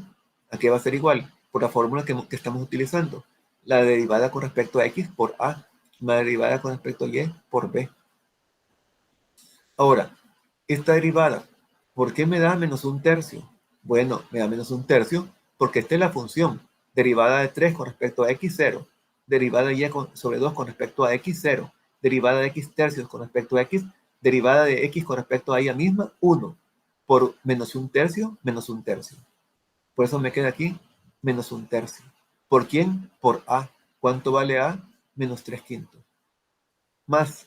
¿a qué va a ser igual? Por la fórmula que estamos utilizando. La derivada con respecto a x por a. La derivada con respecto a y por b. Ahora, esta derivada, ¿por qué me da menos un tercio? Bueno, me da menos un tercio porque esta es la función. Derivada de 3 con respecto a x, 0. Derivada de y sobre 2 con respecto a x, 0. Derivada de x tercios con respecto a x. Derivada de x con respecto a ella misma, 1. Por menos un tercio, menos un tercio. Por eso me queda aquí menos un tercio. ¿Por quién? Por a. ¿Cuánto vale a? Menos 3 quintos. Más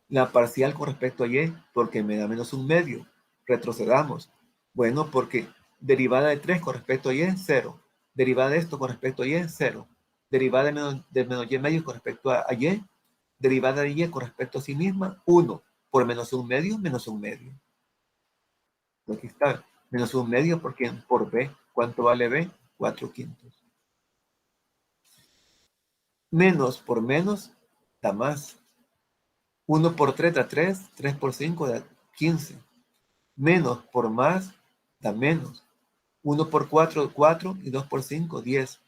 la parcial con respecto a y, porque me da menos un medio. Retrocedamos. Bueno, porque derivada de 3 con respecto a y es 0. Derivada de esto con respecto a y es 0. Derivada de menos y medio con respecto a y. Derivada de y con respecto a sí misma, 1. Por menos un medio, menos un medio. Aquí está. Menos un medio porque por b. ¿Cuánto vale b? 4 quintos. Menos por menos da más. 1 por 3 da 3. 3 por 5 da 15. Menos por más da menos. 1 por 4, 4. Y 2 por 5, 10.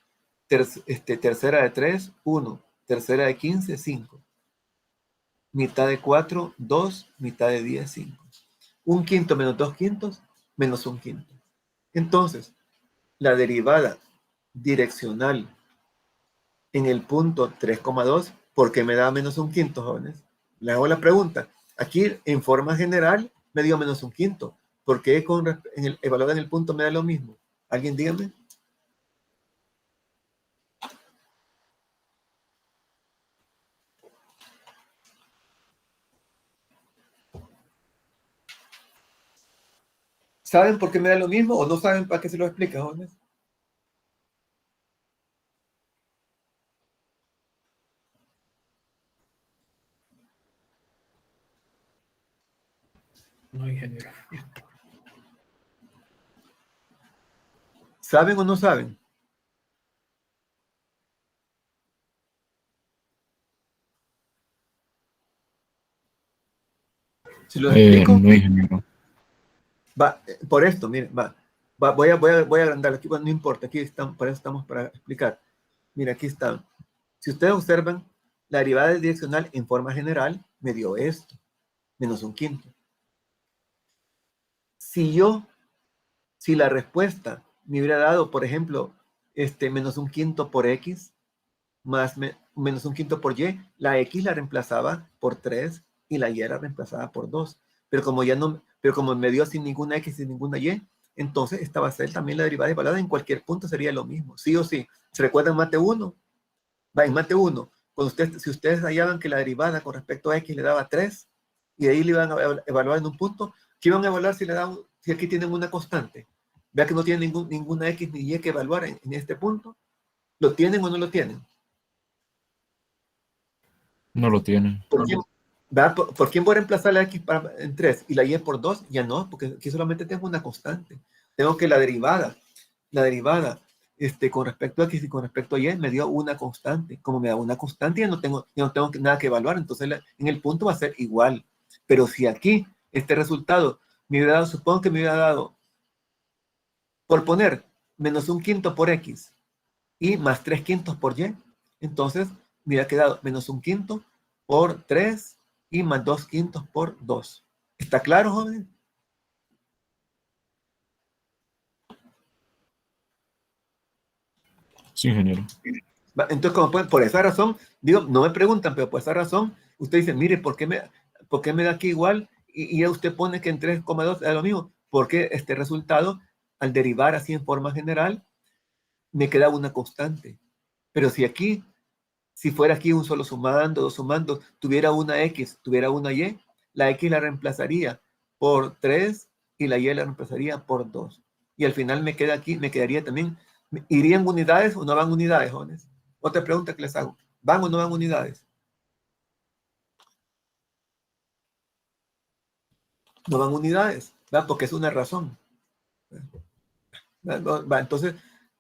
Tercera de 3, 1. Tercera de 15, 5. Mitad de 4, 2. Mitad de 10, 5. Un quinto menos 2 quintos, menos un quinto. Entonces, la derivada direccional en el punto 3,2, ¿por qué me da menos un quinto, jóvenes? Le hago la pregunta. Aquí, en forma general, me dio menos un quinto. ¿Por qué evaluado en el punto me da lo mismo? ¿Alguien dígame? ¿Saben por qué me da lo mismo o no saben para qué se lo explica, jóvenes? No, ingeniero. ¿Saben o no saben? ¿Se lo explico? No, ingeniero. Va, por esto, miren, voy a agrandar aquí, bueno, no importa, aquí están, para eso estamos para explicar. Mira, aquí están. Si ustedes observan, la derivada direccional en forma general me dio esto, menos un quinto. Si la respuesta me hubiera dado, por ejemplo, menos un quinto por x, más menos un quinto por y, la x la reemplazaba por 3 y la y la reemplazaba por 2. Pero como me dio sin ninguna x, sin ninguna y, entonces esta va a ser también la derivada evaluada. En cualquier punto sería lo mismo, sí o sí. ¿Se recuerdan mate 1? Va, en mate 1, si ustedes hallaban que la derivada con respecto a x le daba 3, y de ahí le iban a evaluar en un punto, ¿qué iban a evaluar si aquí tienen una constante? Vea que no tienen ninguna x ni y que evaluar en este punto. ¿Lo tienen o no lo tienen? No lo tienen. ¿Por quién voy a reemplazar la x en 3 y la y por 2? Ya no, porque aquí solamente tengo una constante. Tengo que la derivada con respecto a x y con respecto a y me dio una constante. Como me da una constante, ya no tengo nada que evaluar. Entonces en el punto va a ser igual. Pero si aquí este resultado me hubiera dado, supongo que me hubiera dado, por poner, menos un quinto por x y más 3 quintos por y, entonces me hubiera quedado menos un quinto por 3 y más 2 quintos por 2. ¿Está claro, joven? Sí, ingeniero. Entonces, como pueden, por esa razón, digo, no me preguntan, pero por esa razón, usted dice, mire, ¿por qué me da aquí igual? Y ya usted pone que en 3,2 es lo mismo. Porque este resultado, al derivar así en forma general, me queda una constante. Pero si fuera aquí un solo sumando, dos sumando, tuviera una x, tuviera una y, la x la reemplazaría por 3 y la y la reemplazaría por 2. Y al final me quedaría también, ¿irían unidades o no van unidades, jóvenes? Otra pregunta que les hago, ¿van o no van unidades? No van unidades, ¿va? Porque es una razón. ¿Va? Entonces,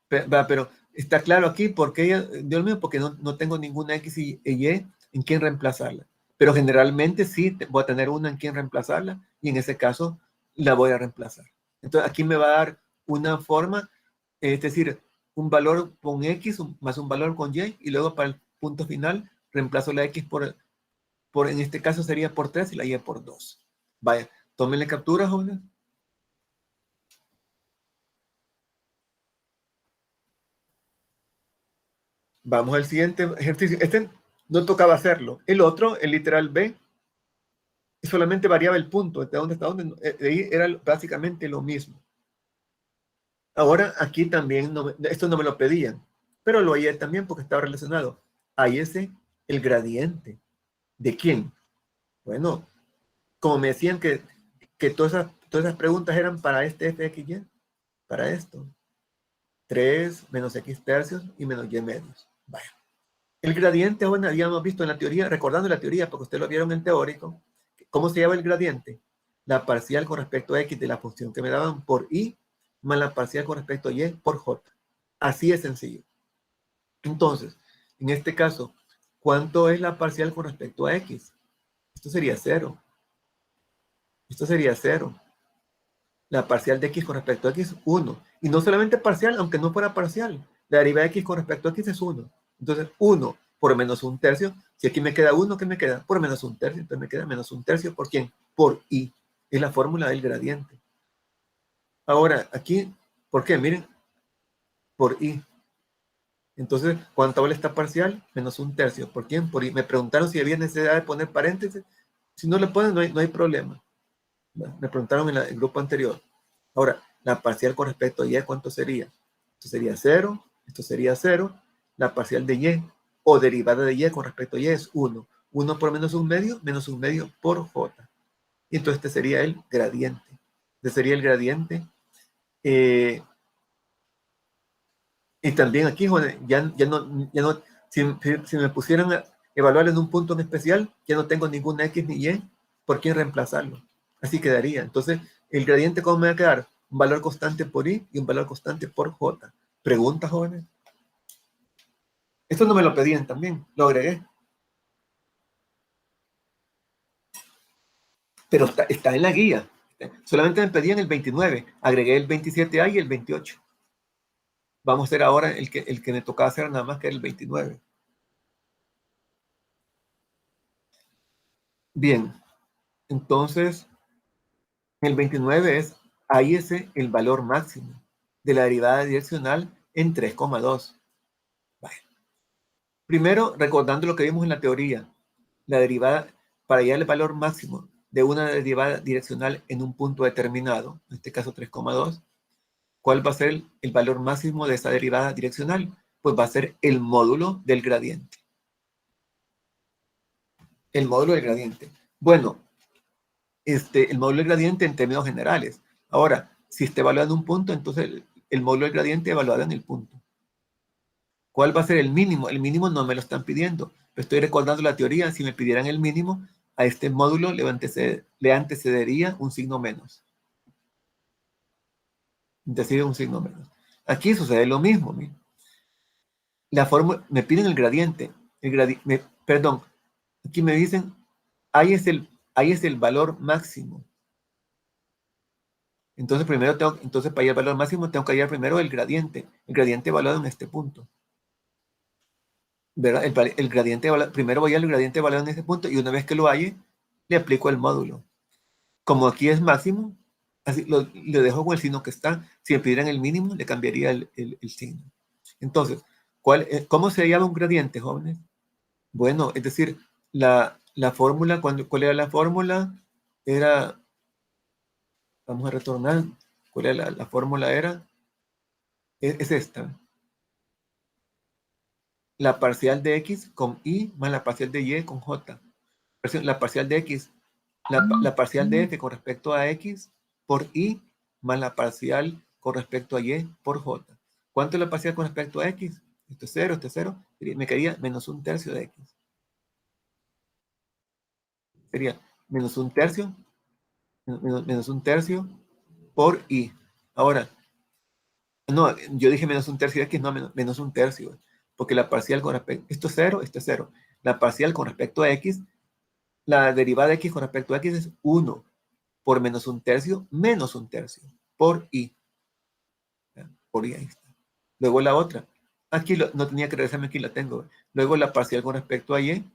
pero está claro aquí porque Dios mío, porque no tengo ninguna X y en quién reemplazarla. Pero generalmente sí voy a tener una en quién reemplazarla y en ese caso la voy a reemplazar. Entonces aquí me va a dar una forma, es decir, un valor con X más un valor con Y, y luego para el punto final reemplazo la X en este caso sería por 3 y la Y por 2. Vaya, tómenle captura, jóvenes. Vamos al siguiente ejercicio. Este no tocaba hacerlo. El otro, el literal B, solamente variaba el punto. ¿De dónde está dónde? De ahí era básicamente lo mismo. Ahora aquí también, esto no me lo pedían, pero lo hallé también porque estaba relacionado. Ahí ese, el gradiente. ¿De quién? Bueno, como me decían que todas esas preguntas eran para este f, x, y, para esto. 3 menos x tercios y menos y medios. Vaya. El gradiente, bueno, habíamos visto en la teoría, recordando la teoría, porque ustedes lo vieron en teórico, ¿cómo se llama el gradiente? La parcial con respecto a x de la función que me daban por y, más la parcial con respecto a y por j. Así es sencillo. Entonces, en este caso, ¿cuánto es la parcial con respecto a x? Esto sería 0. Esto sería 0. La parcial de x con respecto a x es 1. Y no solamente parcial, aunque no fuera parcial. La derivada de x con respecto a x es 1. Entonces, 1 por menos un tercio. Si aquí me queda 1, ¿qué me queda? Por menos un tercio. Entonces me queda menos un tercio. ¿Por quién? Por y. Es la fórmula del gradiente. Ahora, aquí, ¿por qué? Miren, por y. Entonces, ¿cuánto vale esta parcial? Menos un tercio. ¿Por quién? Por y. Me preguntaron si había necesidad de poner paréntesis. Si no le ponen, no hay problema. Me preguntaron en el grupo anterior. Ahora, la parcial con respecto a y, ¿cuánto sería? Esto sería 0, esto sería 0. La parcial de y o derivada de y con respecto a y es 1. 1 por menos un medio por j. Y entonces este sería el gradiente. Este sería el gradiente. Y también aquí, joder, ya no si me pusieran a evaluar en un punto en especial, ya no tengo ninguna x ni y, ¿por quién reemplazarlo? Así quedaría. Entonces, el gradiente, ¿cómo me va a quedar? Un valor constante por y y un valor constante por j. ¿Preguntas, jóvenes? Esto no me lo pedían también, lo agregué. Pero está en la guía. Solamente me pedían el 29, agregué el 27A y el 28. Vamos a hacer ahora el que me tocaba hacer nada más que era el 29. Bien, entonces el 29 es ahí ese el valor máximo de la derivada direccional en 3,2. Vale. Primero, recordando lo que vimos en la teoría, la derivada, para hallar el valor máximo de una derivada direccional en un punto determinado, en este caso 3,2, ¿cuál va a ser el valor máximo de esa derivada direccional? Pues va a ser el módulo del gradiente. El módulo del gradiente. Bueno, el módulo del gradiente en términos generales. Ahora, si está evaluado en un punto, entonces el módulo del gradiente evaluado en el punto. ¿Cuál va a ser el mínimo? El mínimo no me lo están pidiendo. Estoy recordando la teoría. Si me pidieran el mínimo, a este módulo le antecedería un signo menos. Decide un signo menos. Aquí sucede lo mismo. Miren. La fórmula, me piden el gradiente. Perdón, aquí me dicen, ahí es el valor máximo. Entonces, para hallar el valor máximo, tengo que hallar primero el gradiente evaluado en este punto. ¿Verdad? El gradiente primero voy a hallar el gradiente evaluado en este punto y una vez que lo halle, le aplico el módulo. Como aquí es máximo, así le dejo con el signo que está. Si me pidieran el mínimo, le cambiaría el signo. Entonces, ¿cómo se llama un gradiente, jóvenes? Bueno, es decir, la fórmula, ¿cuál era la fórmula? Vamos a retornar. ¿Cuál era la fórmula? Es esta. La parcial de x con y más la parcial de y con j. La parcial de x, la parcial de f con respecto a x por y más la parcial con respecto a y por j. ¿Cuánto es la parcial con respecto a x? Esto es 0, esto es 0. Me quedaría menos un tercio de x. Sería menos un tercio por i. Ahora, no, yo dije menos un tercio de x, no, menos un tercio. Porque la parcial con respecto, esto es 0, esto es 0. La parcial con respecto a x, la derivada de x con respecto a x es 1 por menos un tercio, menos un tercio, por i. Por i, ahí está. Luego la otra. Aquí no tenía que regresarme, aquí la tengo. Luego la parcial con respecto a y,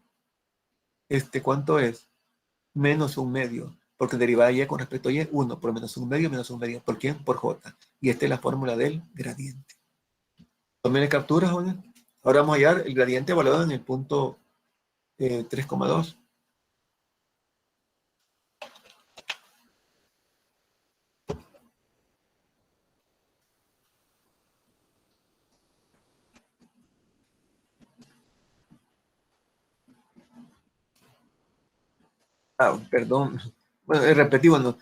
¿cuánto es? Menos un medio. Porque derivada de y con respecto a y, 1 por menos un medio. ¿Por quién? Por j. Y esta es la fórmula del gradiente. Tomen capturas, jóvenes. Ahora vamos a hallar el gradiente evaluado en el punto 3,2. Perdón. Bueno, repetimos, ¿no?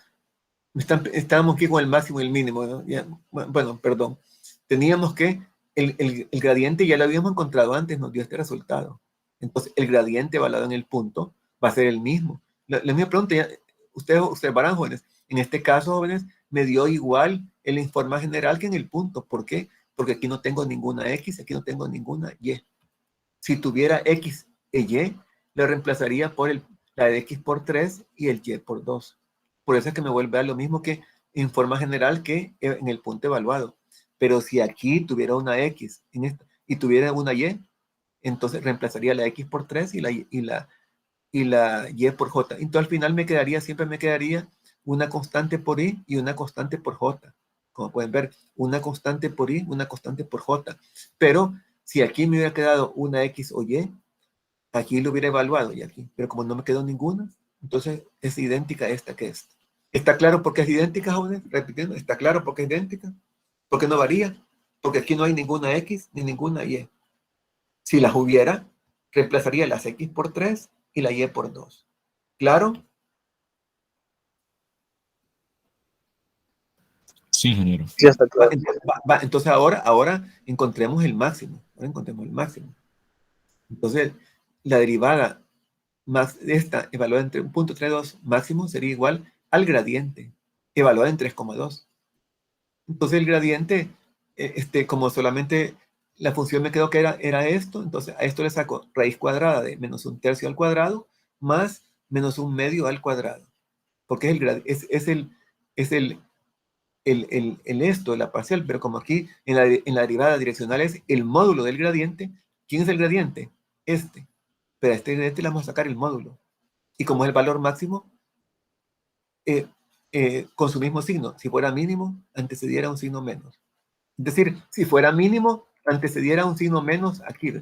Estábamos aquí con el máximo y el mínimo, ¿no? Ya, bueno, perdón. Teníamos que el gradiente ya lo habíamos encontrado antes, nos dio este resultado. Entonces, el gradiente evaluado en el punto va a ser el mismo. La misma pregunta, ustedes observarán, jóvenes, en este caso, jóvenes, me dio igual el informe general que en el punto. ¿Por qué? Porque aquí no tengo ninguna X, aquí no tengo ninguna Y. Si tuviera X e Y, lo reemplazaría por la de X por 3 y el Y por 2. Por eso es que me vuelve a lo mismo que en forma general que en el punto evaluado. Pero si aquí tuviera una X y tuviera una Y, entonces reemplazaría la X por 3 y la Y por J. Entonces al final siempre me quedaría una constante por Y y una constante por J. Como pueden ver, una constante por Y, una constante por J. Pero si aquí me hubiera quedado una X o Y, aquí lo hubiera evaluado y aquí. Pero como no me quedó ninguna, entonces es idéntica esta que esta. ¿Está claro por qué es idéntica, jóvenes? Repitiendo, ¿está claro por qué es idéntica? Porque no varía. Porque aquí no hay ninguna X ni ninguna Y. Si las hubiera, reemplazaría las X por 3 y la Y por 2. ¿Claro? Sí, ingeniero. Sí, está claro. Entonces ahora encontremos el máximo. Entonces, la derivada de esta evaluada entre 1.32 máximo sería igual al gradiente evaluada en 3,2. Entonces el gradiente, como solamente la función me quedó que era esto, entonces a esto le saco raíz cuadrada de menos un tercio al cuadrado más menos un medio al cuadrado. Porque es la parcial, pero como aquí en la derivada direccional es el módulo del gradiente, ¿quién es el gradiente? Pero a este gradiente le vamos a sacar el módulo. Y como es el valor máximo, con su mismo signo, si fuera mínimo, antecediera un signo menos. Es decir, si fuera mínimo, antecediera un signo menos aquí.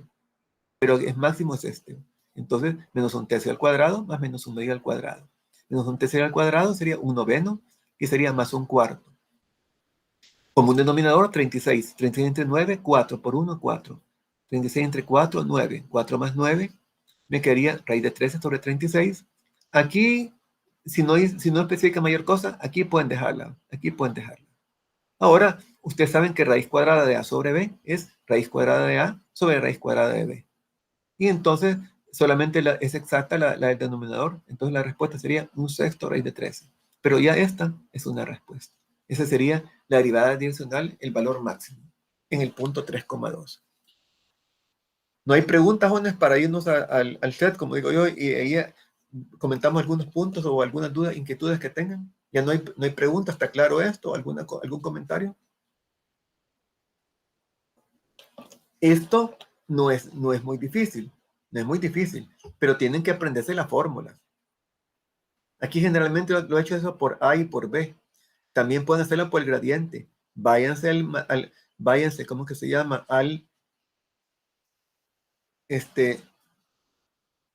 pero es máximo es este. Entonces, menos un tercio al cuadrado más menos un medio al cuadrado. Menos un tercio al cuadrado sería un noveno, que sería más un cuarto. Como un denominador, 36. 36 entre 9, 4 por 1, 4. 36 entre 4, 9. 4 más 9, me quedaría raíz de 13 sobre 36. Aquí, si no especifica mayor cosa, aquí pueden dejarla. Aquí pueden dejarla. Ahora, ustedes saben que raíz cuadrada de A sobre B es raíz cuadrada de A sobre raíz cuadrada de B. Y entonces, solamente es exacta la del denominador. Entonces, la respuesta sería un sexto raíz de 13. Pero ya esta es una respuesta. Esa sería la derivada direccional, el valor máximo, en el punto 3,2. No hay preguntas, jóvenes, para irnos al chat, como digo yo, y ahí comentamos algunos puntos o algunas dudas, inquietudes que tengan. Ya no hay preguntas, ¿está claro esto? ¿Algún comentario? Esto no es muy difícil, no es muy difícil, pero tienen que aprenderse las fórmulas. Aquí generalmente lo he hecho eso por A y por B. También pueden hacerlo por el gradiente. Váyanse váyanse, ¿cómo que se llama?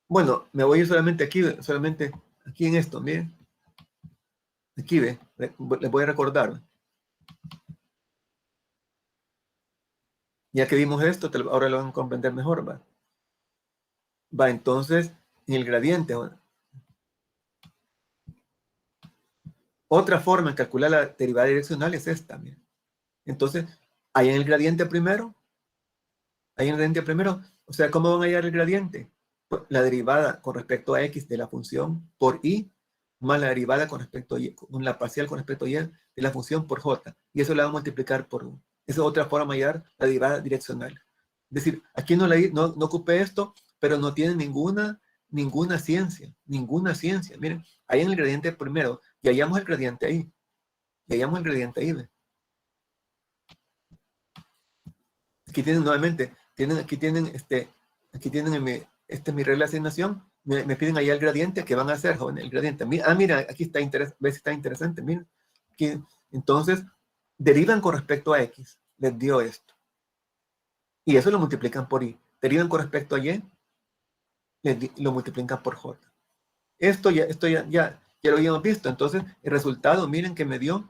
Bueno, me voy a ir solamente aquí en esto, miren. Aquí ve, les voy a recordar. Ya que vimos esto, ahora lo van a comprender mejor, va. Va, entonces, en el gradiente, bueno, otra forma de calcular la derivada direccional es esta, miren. Entonces, ahí en el gradiente primero, o sea, ¿cómo van a hallar el gradiente? Pues, la derivada con respecto a x de la función por y, más la derivada con respecto a y, con la parcial con respecto a y de la función por j, y eso la van a multiplicar por 1. Esa es otra forma de hallar la derivada direccional. Es decir, aquí no ocupé esto, pero no tiene ninguna ciencia. Miren, ahí en el gradiente primero, y hallamos el gradiente ahí. ¿Ve? Aquí tienen nuevamente, aquí tienen mi regla de asignación, me piden allá el gradiente, que van a hacer, joven, el gradiente. Mira, aquí está interesante, miren. Aquí, entonces, derivan con respecto a x, les dio esto. Y eso lo multiplican por y. Derivan con respecto a y, lo multiplican por j. Esto ya lo habíamos visto. Entonces, el resultado, miren que me dio,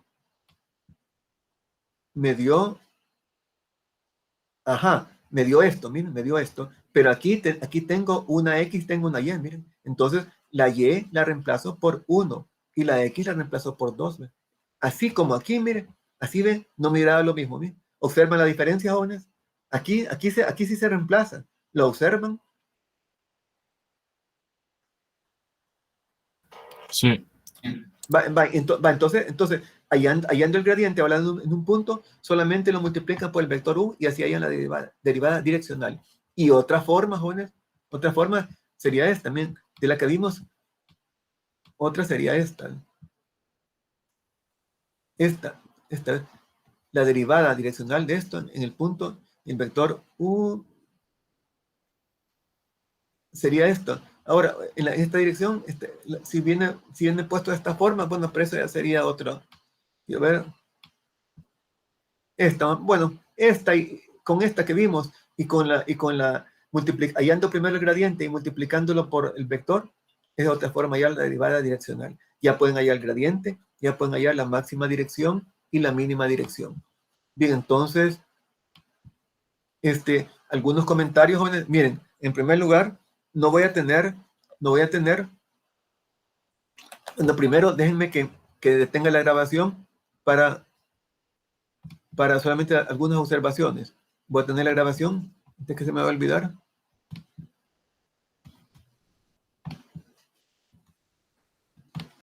esto, miren, me dio esto, pero aquí tengo una x, tengo una y, miren. Entonces, la y la reemplazo por 1 y la x la reemplazo por 2. ¿Ven? Así como aquí, miren, así ven, no miraba lo mismo. ¿Ven? ¿Observan la diferencia, jóvenes? Aquí sí se reemplaza. ¿Lo observan? Sí. Entonces, hallando el gradiente, hablando en un punto, solamente lo multiplican por el vector u y así hallan la derivada direccional. Y otra forma, jóvenes, otra forma sería esta, también, de la que vimos, otra sería esta. Esta, la derivada direccional de esto en el punto, el vector u sería esto. Ahora, en esta dirección, si viene puesto de esta forma, bueno, pero eso ya sería otro. Y a ver, con esta que vimos y con la hallando primero el gradiente y multiplicándolo por el vector, es otra forma de hallar la derivada direccional. Ya pueden hallar el gradiente, ya pueden hallar la máxima dirección y la mínima dirección. Bien, entonces, algunos comentarios, jóvenes. Miren, en primer lugar, no voy a tener, bueno, primero déjenme que detenga la grabación para solamente algunas observaciones. Voy a tener la grabación, antes que se me va a olvidar.